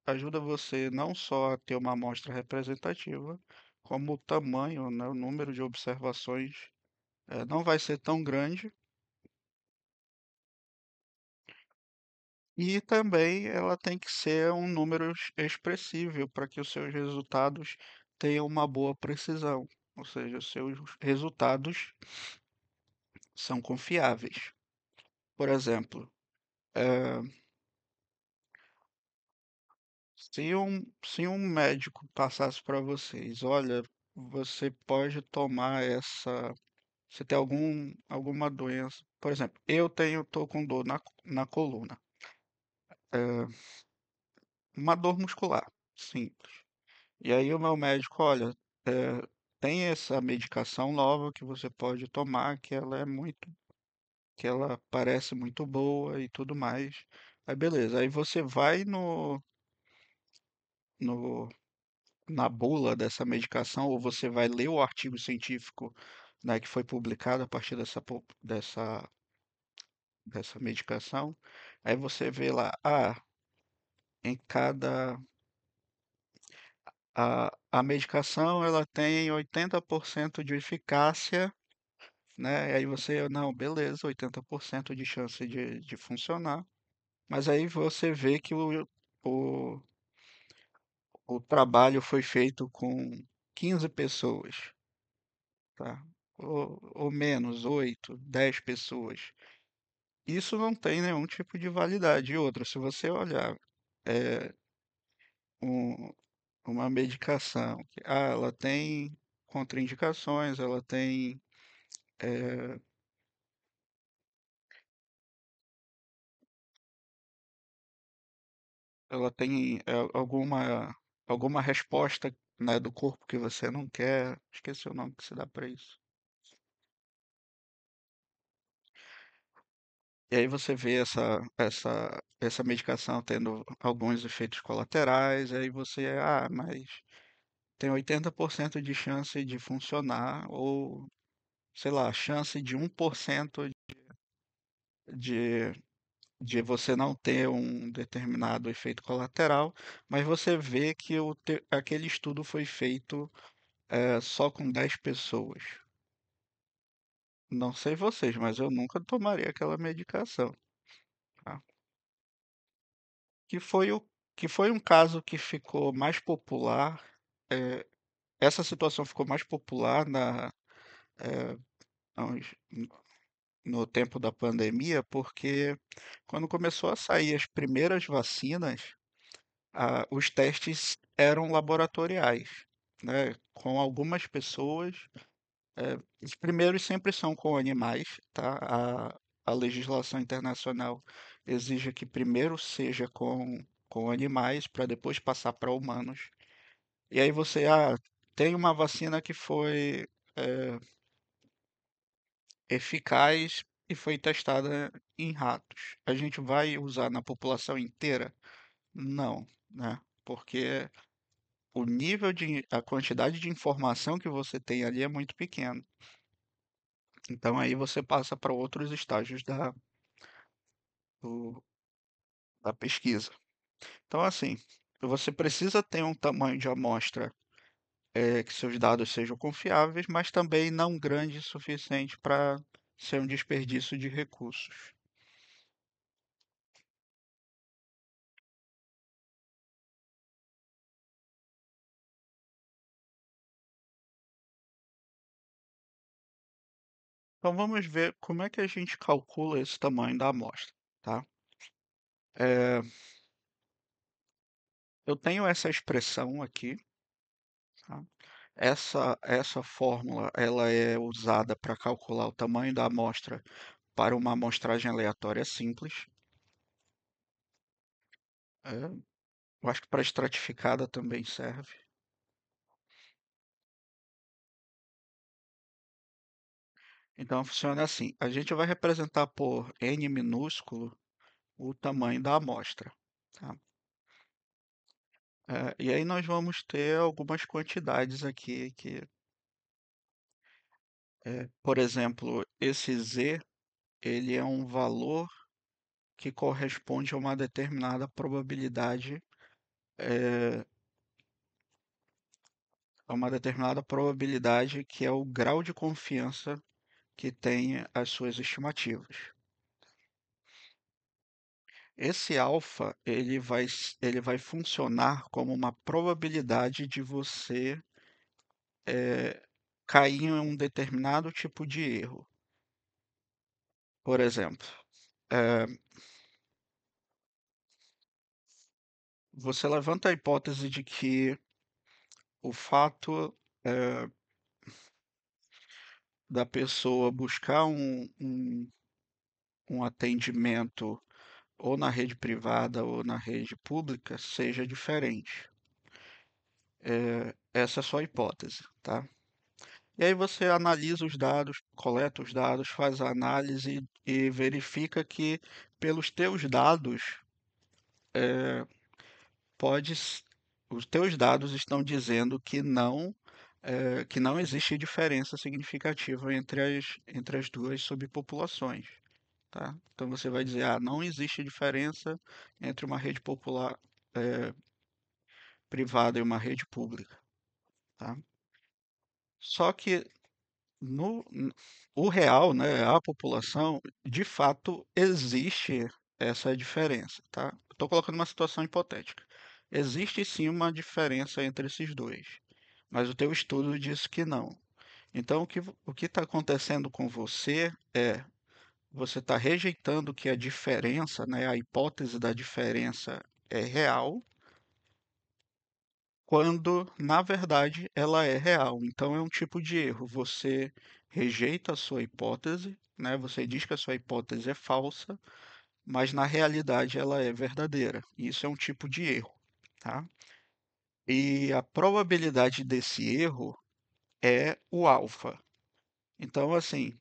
ajuda você não só a ter uma amostra representativa, como o tamanho, né? O número de observações não vai ser tão grande. E também ela tem que ser um número expressível para que os seus resultados tenham uma boa precisão, ou seja, os seus resultados são confiáveis. Por exemplo, eh, se um médico passasse para vocês, olha, você pode tomar essa, você tem alguma doença, por exemplo, tô com dor na coluna, eh, uma dor muscular, sim. E aí o meu médico, olha, tem essa medicação nova que você pode tomar, que ela parece muito boa e tudo mais. Aí beleza, aí você vai no, na bula dessa medicação, ou você vai ler o artigo científico, né, que foi publicado a partir dessa medicação. Aí você vê lá, em cada a medicação ela tem 80% de eficácia, né? E aí você, não, beleza, 80% de chance de funcionar. Mas aí você vê que o, o trabalho foi feito com 15 pessoas, tá? Ou menos, 8, 10 pessoas. Isso não tem nenhum tipo de validade. E outra, se você olhar é, um- uma medicação, ela tem contraindicações, é, ela tem alguma resposta, né, do corpo que você não quer. Esqueci o nome que se dá para isso. E aí você vê essa medicação tendo alguns efeitos colaterais, aí você, mas tem 80% de chance de funcionar, ou, sei lá, chance de 1% de, de você não ter um determinado efeito colateral, mas você vê que aquele estudo foi feito só com 10 pessoas. Não sei vocês, mas eu nunca tomaria aquela medicação, tá? Que foi o que foi um caso que ficou mais popular. eh, Essa situação ficou mais popular eh, aos- no tempo da pandemia, porque quando começou a sair as primeiras vacinas, os testes eram laboratoriais, né? Com algumas pessoas. Os primeiros sempre são com animais, tá? A legislação internacional exige que primeiro seja com animais para depois passar para humanos. E aí você, tem uma vacina que foi eficaz e foi testada em ratos. A gente vai usar na população inteira? Não, né? Porque a quantidade de informação que você tem ali é muito pequena. Então aí você passa para outros estágios do- da pesquisa. Então, assim, você precisa ter um tamanho de amostra que seus dados sejam confiáveis, mas também não grande o suficiente para ser um desperdício de recursos. Então, vamos ver como é que a gente calcula esse tamanho da amostra, tá? Eh, eu tenho essa expressão aqui, tá? Essa fórmula, ela é usada para calcular o tamanho da amostra para uma amostragem aleatória simples. Eu acho que para estratificada também serve. Então funciona assim: a gente vai representar por n minúsculo o tamanho da amostra, tá? E aí nós vamos ter algumas quantidades aqui que, por exemplo, esse z, ele é um valor que corresponde a uma determinada probabilidade, que é o grau de confiança que tem as suas estimativas. Esse alfa, ele vai funcionar como uma probabilidade de você cair em um determinado tipo de erro. Por exemplo, eh, você levanta a hipótese de que o fato da pessoa buscar um atendimento ou na rede privada ou na rede pública seja diferente. Essa é a sua hipótese, tá? E aí você analisa os dados, coleta os dados, faz a análise e verifica que pelos teus dados, pode, os teus dados estão dizendo que não existe diferença significativa entre as duas subpopulações, tá? Então você vai dizer, não existe diferença entre uma rede popular privada e uma rede pública, tá? Só que No, n- o real, né, a população, de fato, existe essa diferença, tá? Estou colocando uma situação hipotética. Existe sim uma diferença entre esses dois, mas o teu estudo diz que não. Então, o que está acontecendo com você é, você está rejeitando que a diferença, né, a hipótese da diferença é real, quando na verdade ela é real. Então é um tipo de erro. Você rejeita a sua hipótese, né? Você diz que a sua hipótese é falsa, mas na realidade ela é verdadeira. Isso é um tipo de erro, tá? E a probabilidade desse erro é o alfa. Então, assim,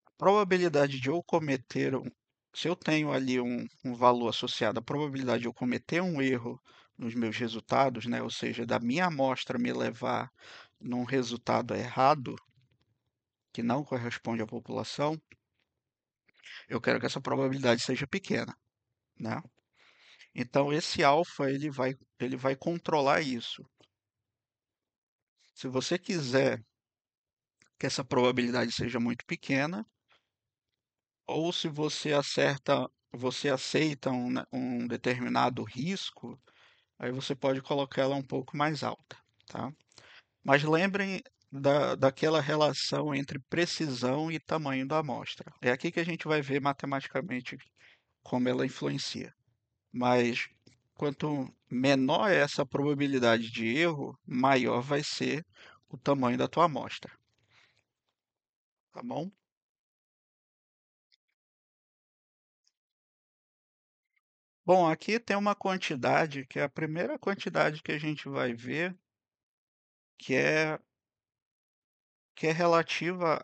a probabilidade de eu cometer se eu tenho ali um valor associado, a probabilidade de eu cometer um erro nos meus resultados, né, ou seja, da minha amostra me levar num resultado errado, que não corresponde à população, eu quero que essa probabilidade seja pequena, né? Então esse alfa ele vai controlar isso. Se você quiser que essa probabilidade seja muito pequena, ou se você aceita um determinado risco, aí você pode colocar ela um pouco mais alta, tá? Mas lembrem daquela relação entre precisão e tamanho da amostra. É aqui que a gente vai ver matematicamente como ela influencia. Mas quanto menor é essa probabilidade de erro, maior vai ser o tamanho da tua amostra, tá bom? Bom, aqui tem uma quantidade que é a primeira quantidade que a gente vai ver, que é que é relativa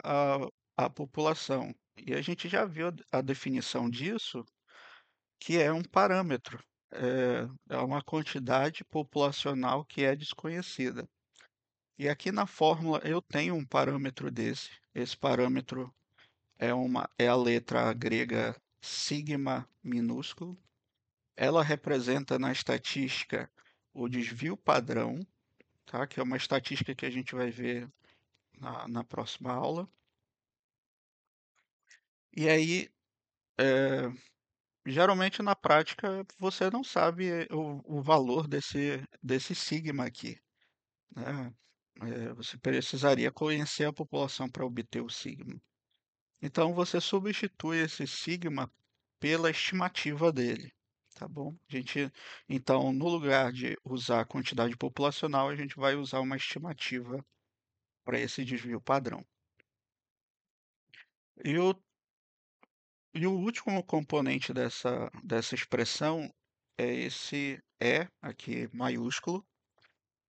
à população. E a gente já viu a definição disso, que é um parâmetro, é uma quantidade populacional que é desconhecida. E aqui na fórmula eu tenho um parâmetro desse. Esse parâmetro é a letra grega sigma minúsculo. ela representa na estatística o desvio padrão, tá? Que é uma estatística que a gente vai ver na próxima aula. E aí, é, geralmente na prática você não sabe o valor desse sigma aqui, né? Você precisaria conhecer a população para obter o sigma. Então você substitui esse sigma pela estimativa dele, tá bom? Então, no lugar de usar a quantidade populacional, a gente vai usar uma estimativa para esse desvio padrão. E o, e o último componente dessa expressão é esse E aqui maiúsculo.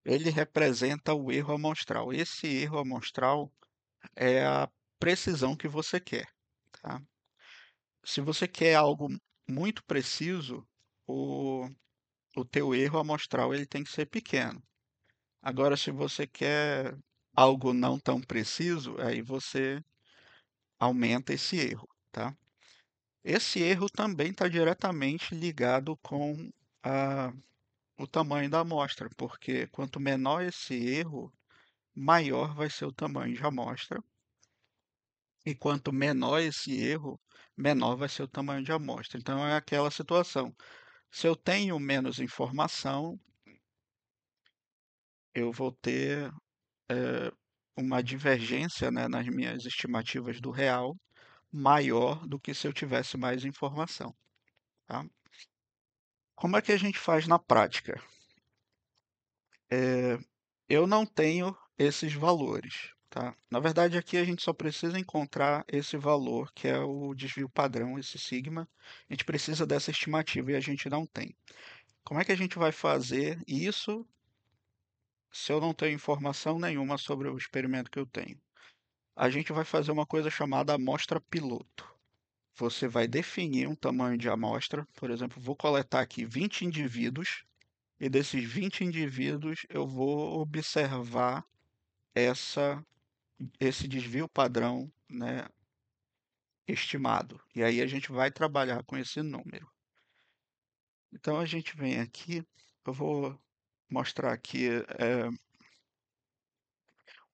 Ele representa o erro amostral. Esse erro amostral é a precisão que você quer, tá? Se você quer algo muito preciso, o, o teu erro amostral ele tem que ser pequeno. Agora, se você quer algo não tão preciso, aí você aumenta esse erro, tá? Esse erro também está diretamente ligado com a, o tamanho da amostra, porque quanto menor esse erro, maior vai ser o tamanho de amostra, e quanto menor esse erro, menor vai ser o tamanho de amostra. Então é aquela situação. Se eu tenho menos informação, eu vou ter uma divergência, né, nas minhas estimativas do real maior do que se eu tivesse mais informação, tá? Como é que a gente faz na prática? Eu não tenho esses valores, tá? Na verdade, aqui a gente só precisa encontrar esse valor, que é o desvio padrão, esse sigma. A gente precisa dessa estimativa e a gente não tem. Como é que a gente vai fazer isso se eu não tenho informação nenhuma sobre o experimento que eu tenho? A gente vai fazer uma coisa chamada amostra piloto. Você vai definir um tamanho de amostra, por exemplo, vou coletar aqui 20 indivíduos, e desses 20 indivíduos eu vou observar essa, esse desvio padrão, né, estimado. E aí a gente vai trabalhar com esse número. Então a gente vem aqui, eu vou mostrar aqui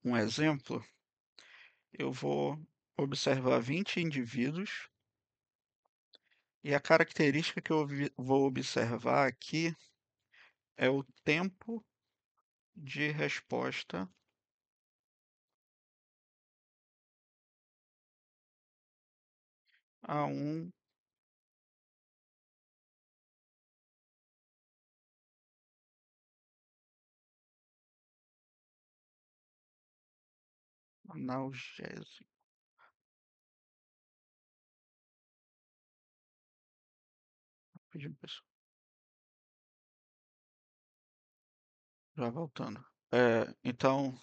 um exemplo. Eu vou observar 20 indivíduos e a característica que eu vou observar aqui é o tempo de resposta a um analgésico. Pedindo pessoa. Já voltando. Então,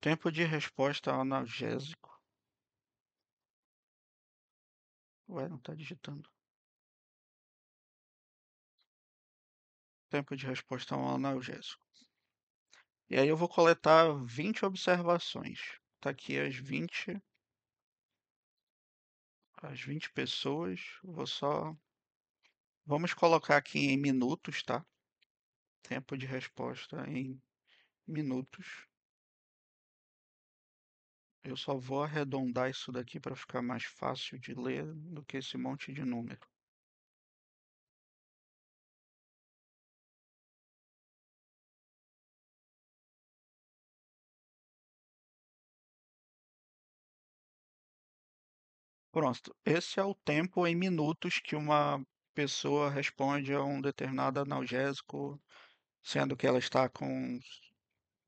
tempo de resposta ao analgésico. Ué, não está digitando. Tempo de resposta ao analgésico. E aí eu vou coletar 20 observações. Tá aqui as 20 pessoas. Vou só. Vamos colocar aqui em minutos, tá? Tempo de resposta em minutos. Eu só vou arredondar isso daqui para ficar mais fácil de ler do que esse monte de número. Pronto, esse é o tempo em minutos que uma pessoa responde a um determinado analgésico, sendo que ela está com,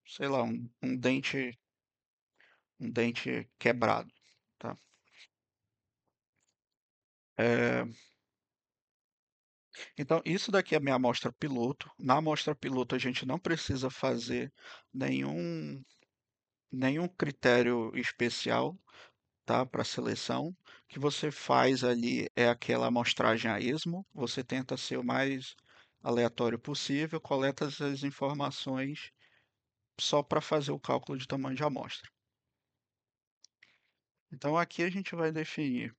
sei lá, um dente quebrado, tá? É, então, isso daqui é a minha amostra piloto. Na amostra piloto, a gente não precisa fazer nenhum, nenhum critério especial, tá, para seleção. O que você faz ali é aquela amostragem a esmo. Você tenta ser o mais aleatório possível, coleta as informações só para fazer o cálculo de tamanho de amostra. Então, aqui a gente vai definir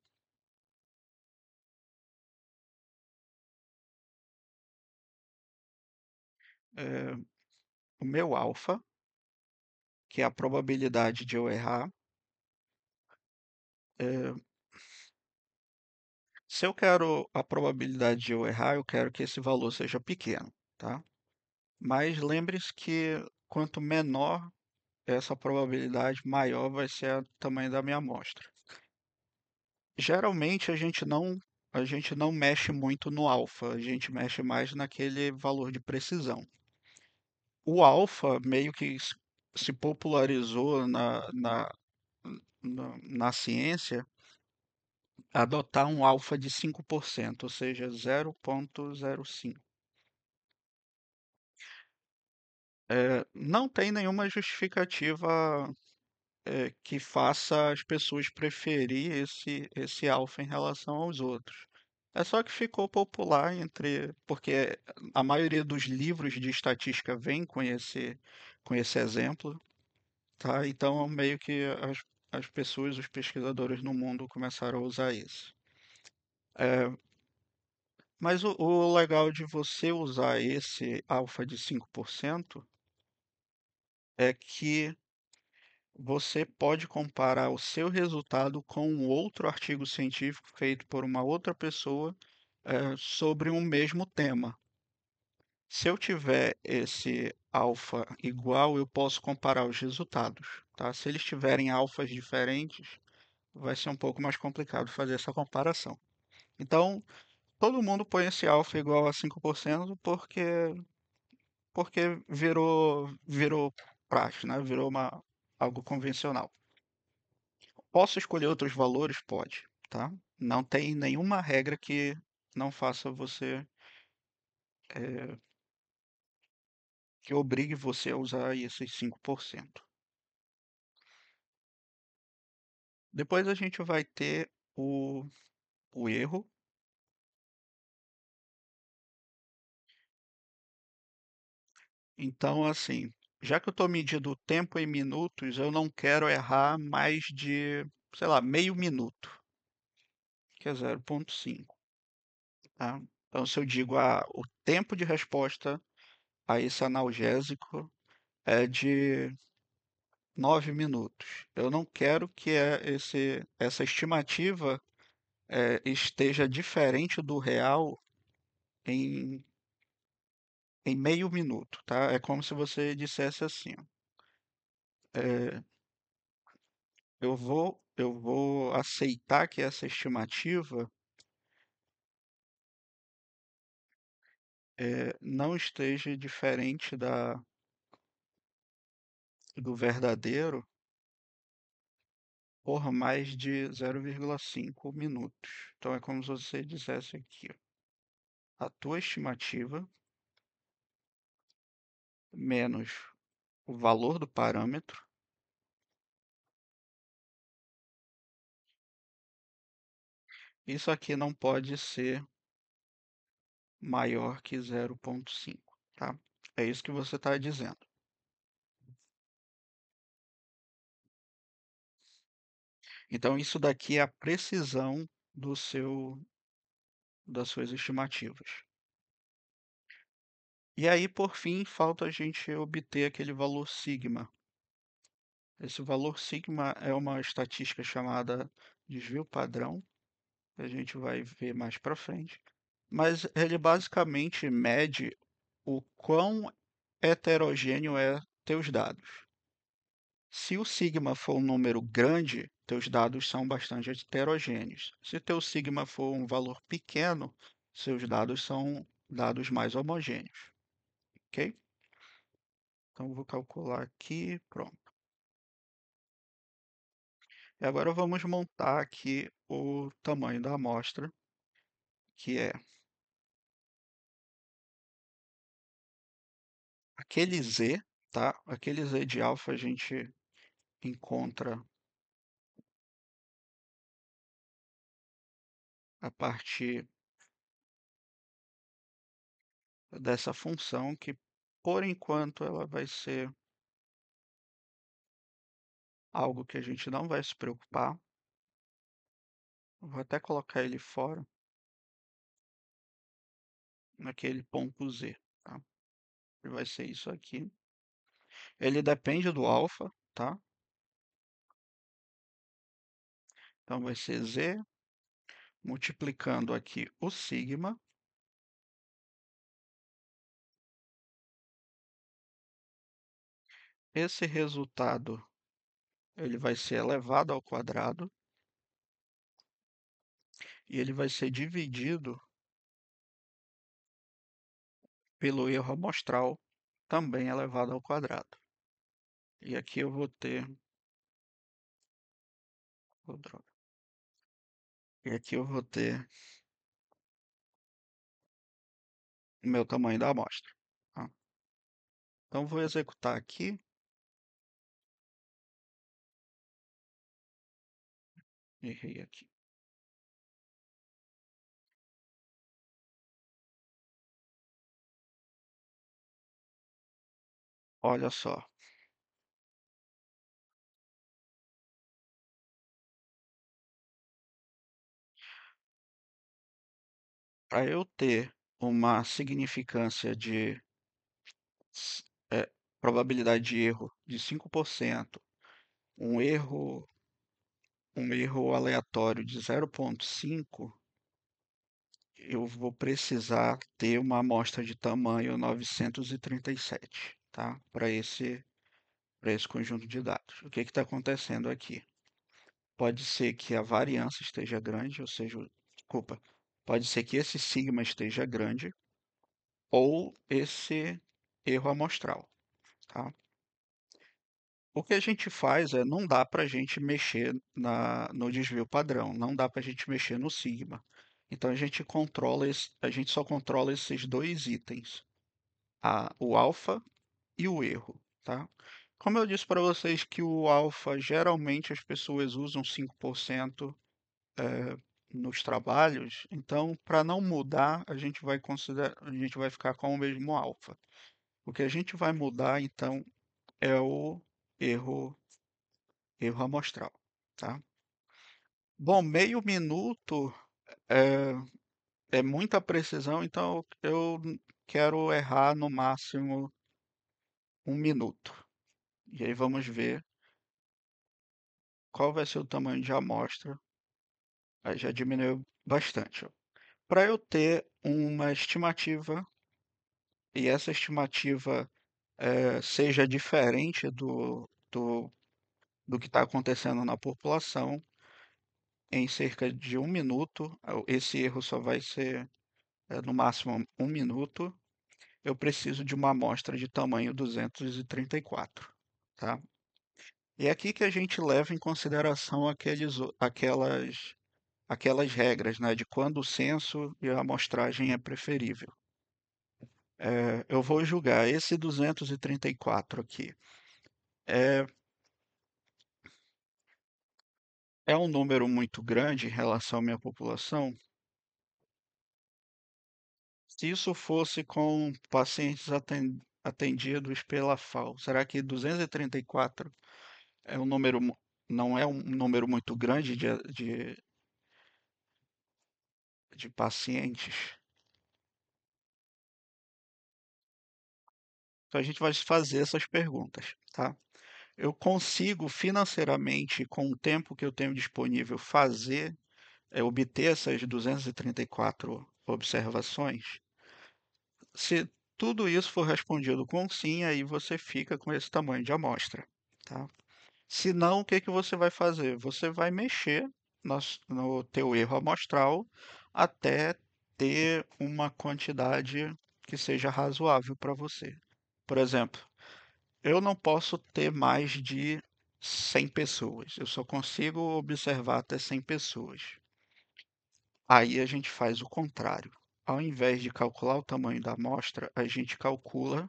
eh, o meu alfa, que é a probabilidade de eu errar. eh, Se eu quero a probabilidade de eu errar, eu quero que esse valor seja pequeno, tá? Mas lembre-se que quanto menor essa probabilidade, maior vai ser o tamanho da minha amostra. Geralmente a gente não mexe muito no alfa, a gente mexe mais naquele valor de precisão. O alfa meio que se popularizou na ciência adotar um alfa de 5%, ou seja, 0,05. Não tem nenhuma justificativa que faça as pessoas preferir esse alfa em relação aos outros. É só que ficou popular porque a maioria dos livros de estatística vem com esse exemplo, tá? Então meio que as pessoas, os pesquisadores no mundo começaram a usar isso. É, mas o legal de você usar esse alfa de 5% é que você pode comparar o seu resultado com um outro artigo científico feito por uma outra pessoa, sobre um mesmo tema. Se eu tiver esse alfa igual, eu posso comparar os resultados, tá? Se eles tiverem alfas diferentes, vai ser um pouco mais complicado fazer essa comparação. Então, todo mundo põe esse alfa igual a 5% porque virou praxe, né? Virou algo convencional. Posso escolher outros valores? Pode, tá? Não tem nenhuma regra que não faça você, eh, que obrigue você a usar esses 5%. Depois a gente vai ter o erro. Então, assim, já que eu estou medindo o tempo em minutos, eu não quero errar mais de, sei lá, meio minuto, que é 0,5, tá? Então, se eu digo, o tempo de resposta a esse analgésico é de 9 minutos. Eu não quero que essa estimativa esteja diferente do real em, em meio minuto, tá? É como se você dissesse assim, ó, é, eu vou aceitar que essa estimativa não esteja diferente do verdadeiro por mais de 0,5 minutos. Então é como se você dissesse aqui, ó, a tua estimativa menos o valor do parâmetro. Isso aqui não pode ser maior que 0,5, tá? É isso que você está dizendo. Então, isso daqui é a precisão das suas estimativas. E aí, por fim, falta a gente obter aquele valor sigma. Esse valor sigma é uma estatística chamada desvio padrão, que a gente vai ver mais para frente. Mas ele basicamente mede o quão heterogêneo é teus dados. Se o sigma for um número grande, teus dados são bastante heterogêneos. Se teu sigma for um valor pequeno, seus dados são dados mais homogêneos, ok? Então vou calcular aqui, pronto. E agora vamos montar aqui o tamanho da amostra, que é aquele z, tá? Aquele z de alfa a gente encontra a partir dessa função que, por enquanto, ela vai ser algo que a gente não vai se preocupar. Vou até colocar ele fora, naquele ponto Z, tá? vai ser isso aqui. Ele depende do alfa, tá? Então vai ser Z multiplicando aqui o sigma. Esse resultado ele vai ser elevado ao quadrado e ele vai ser dividido pelo erro amostral, também elevado ao quadrado. E aqui eu vou ter. Oh, droga. E aqui eu vou ter o meu tamanho da amostra. Tá? Então vou executar aqui. Errei aqui. Olha só. Para eu ter uma significância de s- é, probabilidade de erro de 5%, um erro, um erro aleatório de 0,5, eu vou precisar ter uma amostra de tamanho 937, tá? Para esse conjunto de dados. O que está acontecendo aqui? Pode ser que a variância esteja grande, ou seja, desculpa, pode ser que esse sigma esteja grande ou esse erro amostral, tá? O que a gente faz é, não dá para a gente mexer no desvio padrão, não dá para a gente mexer no sigma. Então a gente só controla esses dois itens, o alfa e o erro, tá? Como eu disse para vocês que o alfa geralmente as pessoas usam 5% nos trabalhos, então para não mudar a gente vai ficar com o mesmo alfa. O que a gente vai mudar então é o erro erro amostral, tá? Bom, meio minuto é, é muita precisão, então eu quero errar no máximo um minuto. E aí vamos ver qual vai ser o tamanho de amostra. Aí já diminuiu bastante. Para eu ter uma estimativa e essa estimativa seja diferente do que está acontecendo na população, em cerca de um minuto, esse erro só vai ser no máximo um minuto, eu preciso de uma amostra de tamanho 234, tá? E é aqui que a gente leva em consideração aquelas regras, né, de quando o censo e a amostragem é preferível. Eu vou julgar esse 234 aqui. É, é um número muito grande em relação à minha população. Se isso fosse com pacientes atendidos pela FAO, será que 234 é um número, não é um número muito grande de pacientes? Então a gente vai fazer essas perguntas, tá? Eu consigo financeiramente, com o tempo que eu tenho disponível, obter essas 234 observações? Se tudo isso for respondido com sim, aí você fica com esse tamanho de amostra, tá? Se não, o que que você vai fazer? Você vai mexer no teu erro amostral até ter uma quantidade que seja razoável para você. Por exemplo, eu não posso ter mais de 100 pessoas. Eu só consigo observar até 100 pessoas. Aí a gente faz o contrário. Ao invés de calcular o tamanho da amostra, a gente calcula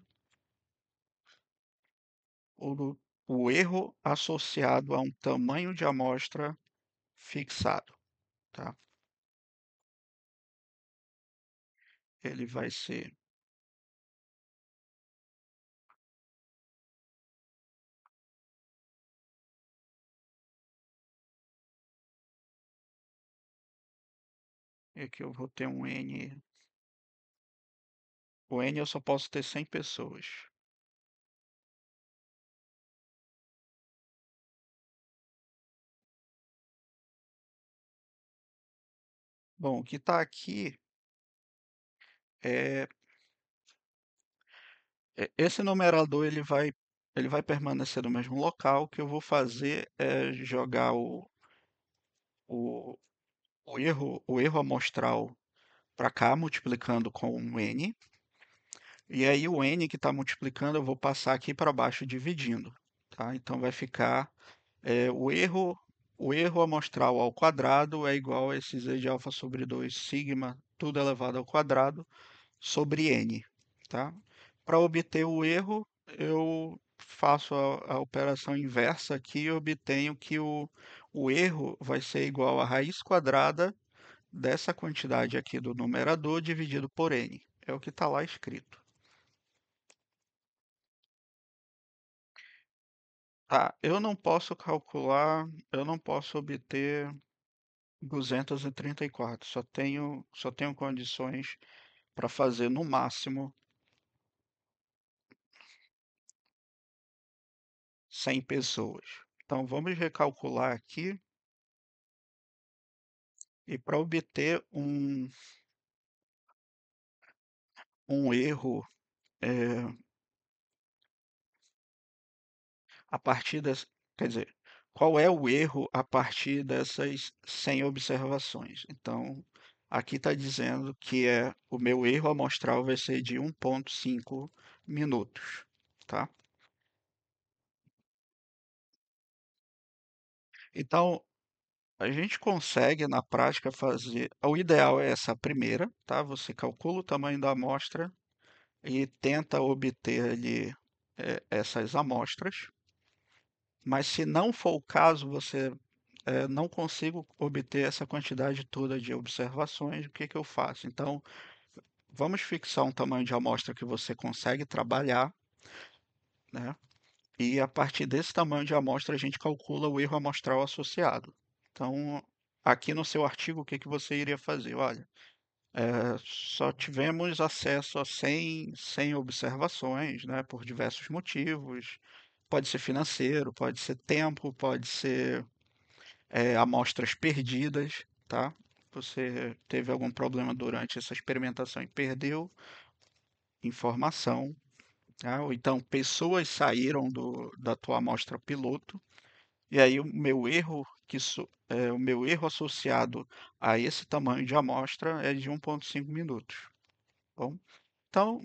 o, o erro associado a um tamanho de amostra fixado, tá? Ele vai ser aqui eu vou ter um n O N eu só posso ter 100 pessoas. Bom, o que está aqui é, esse numerador ele vai permanecer no mesmo local. O que eu vou fazer é jogar o, o erro amostral para cá, multiplicando com um N. E aí o N que está multiplicando eu vou passar aqui para baixo dividindo. Tá? Então vai ficar o erro amostral ao quadrado é igual a esse z de alfa sobre 2 sigma, tudo elevado ao quadrado, sobre n. Tá? Para obter o erro, eu faço a operação inversa aqui e obtenho que o erro vai ser igual à raiz quadrada dessa quantidade aqui do numerador dividido por n. É o que está lá escrito. Tá, eu não posso obter 234. Só tenho condições para fazer no máximo 100 pessoas. Então vamos recalcular aqui e para obter um erro é, a partir das, quer dizer, qual é o erro a partir dessas 100 observações? Então aqui está dizendo que o meu erro amostral vai ser de 1,5 minutos, tá? Então, a gente consegue na prática fazer. O ideal é essa primeira, tá? Você calcula o tamanho da amostra e tenta obter ali essas amostras. Mas se não for o caso, você não consigo obter essa quantidade toda de observações, o que que eu faço? Então, vamos fixar um tamanho de amostra que você consegue trabalhar, né? E a partir desse tamanho de amostra, a gente calcula o erro amostral associado. Então, aqui no seu artigo, o que que você iria fazer? Olha, só tivemos acesso a 100 observações, né, por diversos motivos. Pode ser financeiro, pode ser tempo, pode ser amostras perdidas, tá? Você teve algum problema durante essa experimentação e perdeu informação, tá? Ou então pessoas saíram da tua amostra piloto. E aí o meu erro associado a esse tamanho de amostra é de 1,5 minutos. Bom, então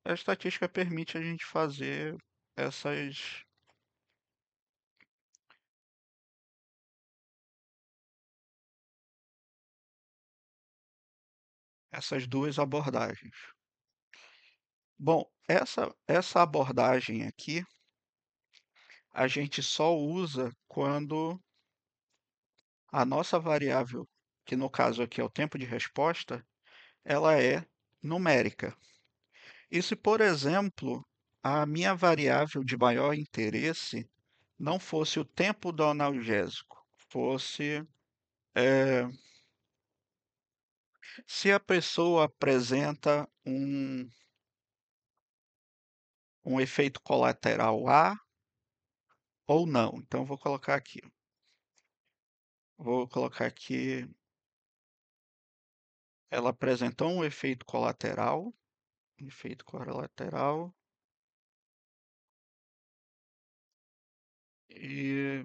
a estatística permite a gente fazer essas, essas duas abordagens. Bom, essa abordagem aqui a gente só usa quando a nossa variável, que no caso aqui é o tempo de resposta, ela é numérica. E se, por exemplo, a minha variável de maior interesse não fosse o tempo do analgésico, fosse se a pessoa apresenta um efeito colateral A ou não. Então, vou colocar aqui, ela apresentou um efeito colateral, e,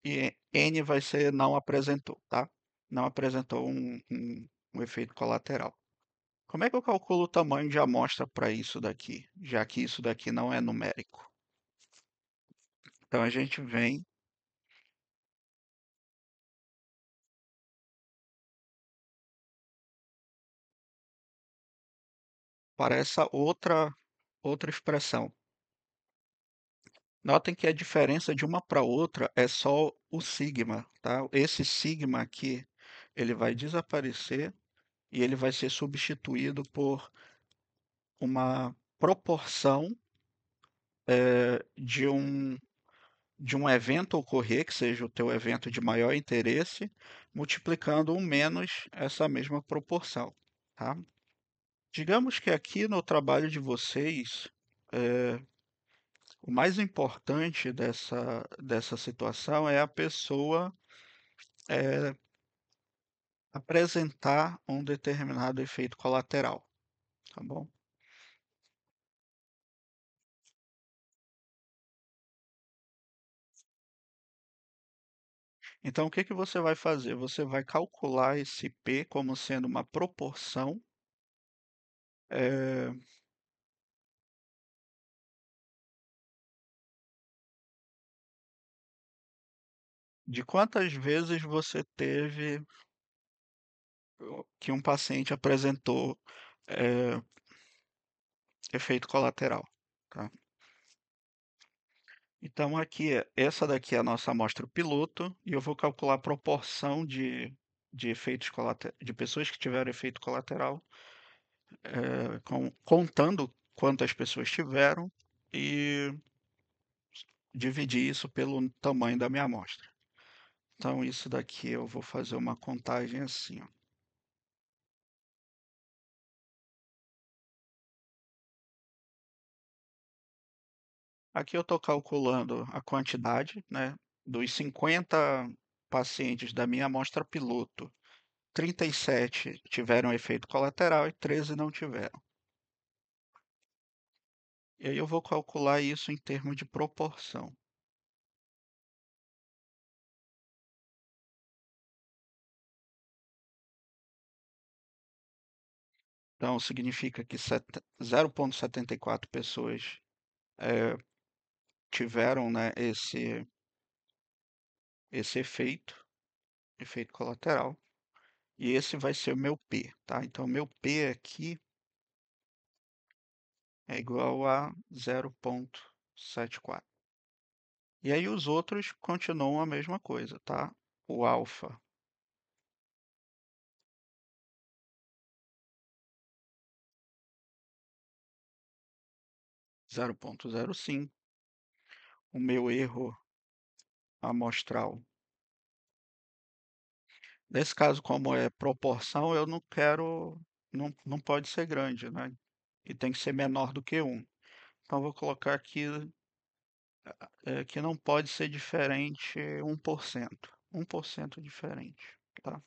e N vai ser não apresentou, tá? Não apresentou um efeito colateral. Como é que eu calculo o tamanho de amostra para isso daqui, já que isso daqui não é numérico? Então a gente vem para essa outra expressão. Notem que a diferença de uma para outra é só o sigma, tá? Esse sigma aqui, ele vai desaparecer e ele vai ser substituído por uma proporção de um evento ocorrer, que seja o teu evento de maior interesse, multiplicando um menos essa mesma proporção, tá? Digamos que aqui no trabalho de vocês, eh, o mais importante dessa situação é a pessoa eh, apresentar um determinado efeito colateral, tá bom? Então, o que que você vai fazer? Você vai calcular esse P como sendo uma proporção eh, de quantas vezes você teve que um paciente apresentou eh, efeito colateral, tá? Então, essa daqui é a nossa amostra piloto e eu vou calcular a proporção de efeitos colaterais, de pessoas que tiveram efeito colateral, contando quantas pessoas tiveram e dividir isso pelo tamanho da minha amostra. Então, isso daqui eu vou fazer uma contagem assim, ó. Aqui eu estou calculando a quantidade, né, dos 50 pacientes da minha amostra piloto. 37 tiveram efeito colateral e 13 não tiveram. E aí eu vou calcular isso em termos de proporção. Então, significa que 0,74 pessoas eh, tiveram, né, esse efeito colateral. E esse vai ser o meu P, tá? Então, meu P aqui é igual a 0,74. E aí os outros continuam a mesma coisa, tá? O alfa 0,05, o meu erro amostral. Nesse caso, como é proporção, eu não quero, não pode ser grande, né? E tem que ser menor do que um. Então, vou colocar aqui que não pode ser diferente 1%. 1% diferente, tá?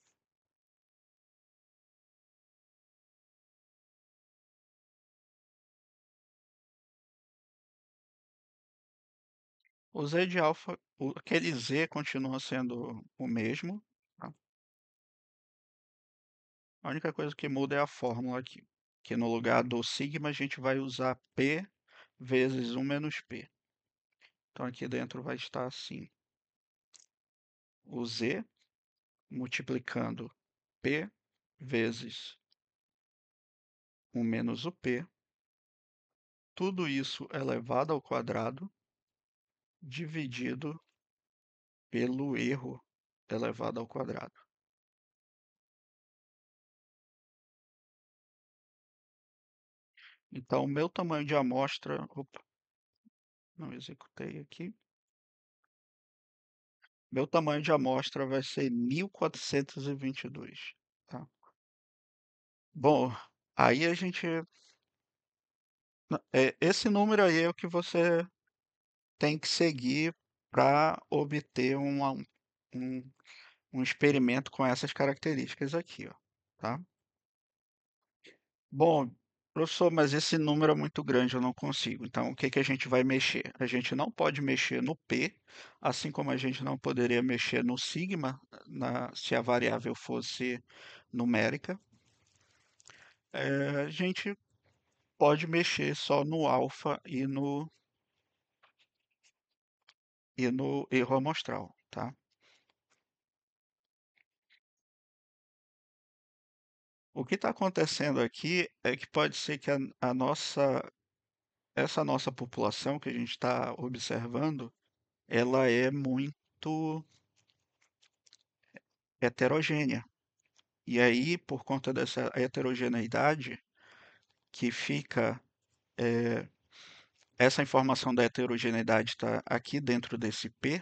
O Z de alfa, aquele Z continua sendo o mesmo, tá? A única coisa que muda é a fórmula aqui, que no lugar do sigma a gente vai usar P vezes 1 menos P. Então aqui dentro vai estar assim, o Z multiplicando P vezes 1 menos o P, tudo isso elevado ao quadrado, dividido pelo erro elevado ao quadrado. Então, o meu tamanho de amostra, opa, não executei aqui. Meu tamanho de amostra vai ser 1422, tá? Bom, aí a gente, esse número aí é o que você tem que seguir para obter um, um experimento com essas características aqui, ó, tá? Bom, professor, mas esse número é muito grande, eu não consigo. Então, o que que a gente vai mexer? A gente não pode mexer no P, assim como a gente não poderia mexer no sigma, se a variável fosse numérica. A gente pode mexer só no alfa e no erro amostral, tá? O que está acontecendo aqui é que pode ser que essa nossa população que a gente está observando, ela é muito heterogênea. E aí, por conta dessa heterogeneidade, que fica, eh, essa informação da heterogeneidade está aqui dentro desse P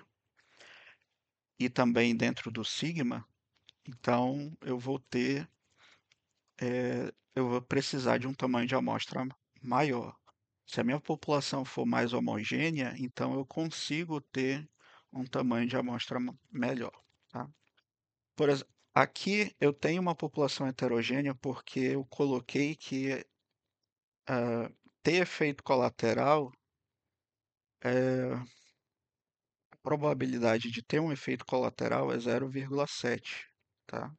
e também dentro do sigma, então eu vou ter eu vou precisar de um tamanho de amostra maior. Se a minha população for mais homogênea, então eu consigo ter um tamanho de amostra melhor, tá? Por exemplo, aqui eu tenho uma população heterogênea porque eu coloquei que ter efeito colateral, a probabilidade de ter um efeito colateral é 0,7, tá?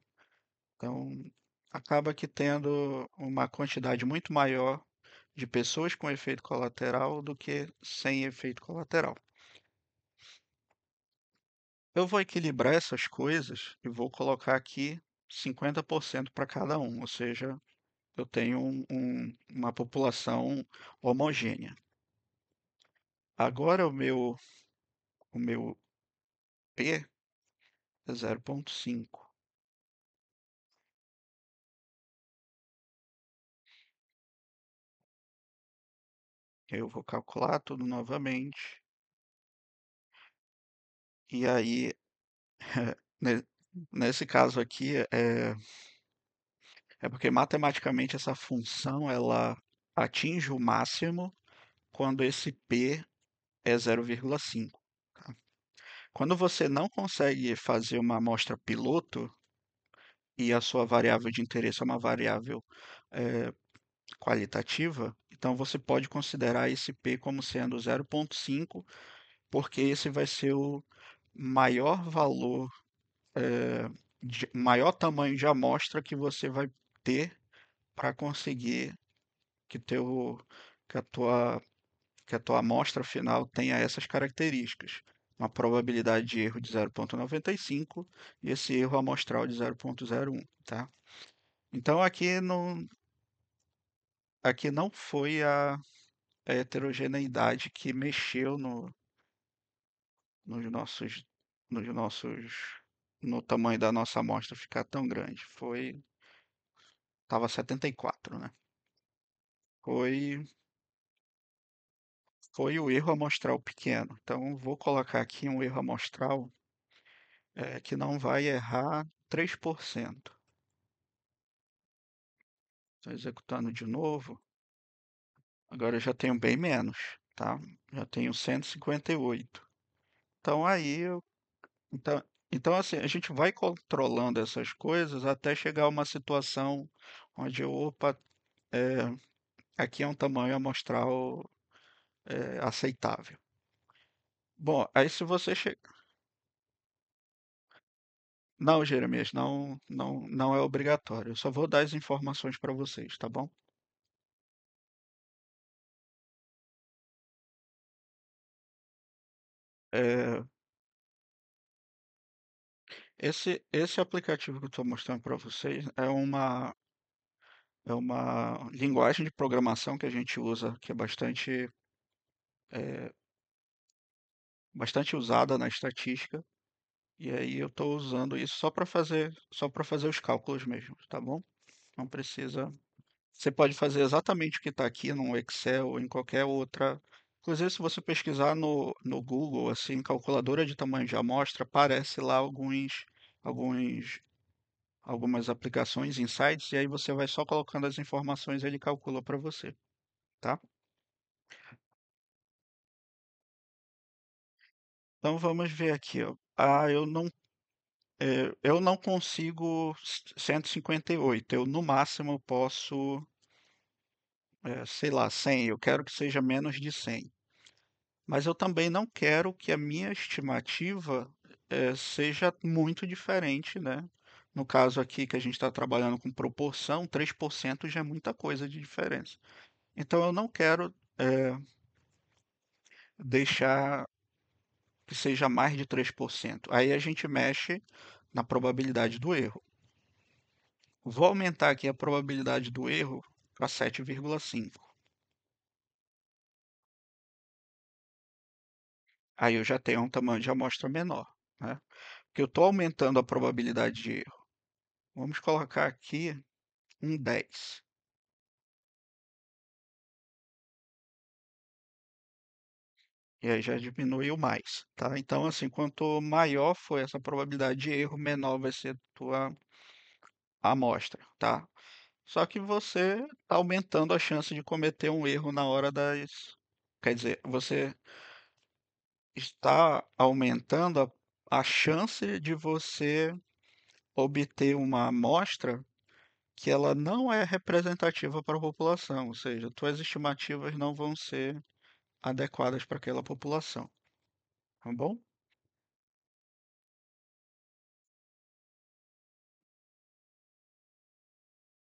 Então, acaba que tendo uma quantidade muito maior de pessoas com efeito colateral do que sem efeito colateral. Eu vou equilibrar essas coisas e vou colocar aqui 50% para cada um, ou seja, eu tenho uma população homogênea. Agora o meu P é 0,5. Eu vou calcular tudo novamente. E aí, ne- nesse caso aqui, é porque matematicamente essa função ela atinge o máximo quando esse P é 0,5. Tá? Quando você não consegue fazer uma amostra piloto e a sua variável de interesse é uma variável eh, qualitativa, então você pode considerar esse P como sendo 0,5, porque esse vai ser o maior valor, maior tamanho de amostra que você vai ter para conseguir que, teu, que, a tua, que a tua amostra final tenha essas características. Uma probabilidade de erro de 0,95 e esse erro amostral de 0,01, tá? Então aqui não foi a heterogeneidade que mexeu nos nossos, nos nossos, no tamanho da nossa amostra ficar tão grande. Tava 74, né? Foi, foi o erro amostral pequeno. Então, vou colocar aqui um erro amostral que não vai errar 3%. Estou executando de novo. Agora eu já tenho bem menos, tá? Já tenho 158. Então aí então, então assim, a gente vai controlando essas coisas até chegar a uma situação onde, opa, é, aqui é um tamanho amostral aceitável. Bom, aí se você chega. Não, Jeremias, não é obrigatório. Eu só vou dar as informações para vocês, tá bom? É, esse aplicativo que eu estou mostrando para vocês é uma linguagem de programação que a gente usa, que é bastante usada na estatística. E aí eu estou usando isso só para fazer os cálculos mesmo, tá bom? Não precisa. Você pode fazer exatamente o que está aqui no Excel ou em qualquer outra. Inclusive, se você pesquisar no Google, assim, calculadora de tamanho de amostra, aparece lá alguns, algumas aplicações, insights, e aí você vai só colocando as informações e ele calcula para você, tá? Então vamos ver aqui, ó. Eu não consigo 158. Eu no máximo posso, sei lá, 100. Eu quero que seja menos de 100. Mas eu também não quero que a minha estimativa seja muito diferente, né? No caso aqui que a gente está trabalhando com proporção, 3% já é muita coisa de diferença. Então eu não quero deixar que seja mais de 3%. Aí a gente mexe na probabilidade do erro. Vou aumentar aqui a probabilidade do erro para 7,5. Aí eu já tenho um tamanho de amostra menor, né? Porque eu estou aumentando a probabilidade de erro. Vamos colocar aqui um 10. E aí já diminuiu mais, tá? Então, assim, quanto maior for essa probabilidade de erro, menor vai ser a tua amostra, tá? Só que você está aumentando a chance de cometer um erro na hora das. Quer dizer, você está aumentando a chance de você obter uma amostra que ela não é representativa para a população, ou seja, tuas estimativas não vão ser adequadas para aquela população, tá bom?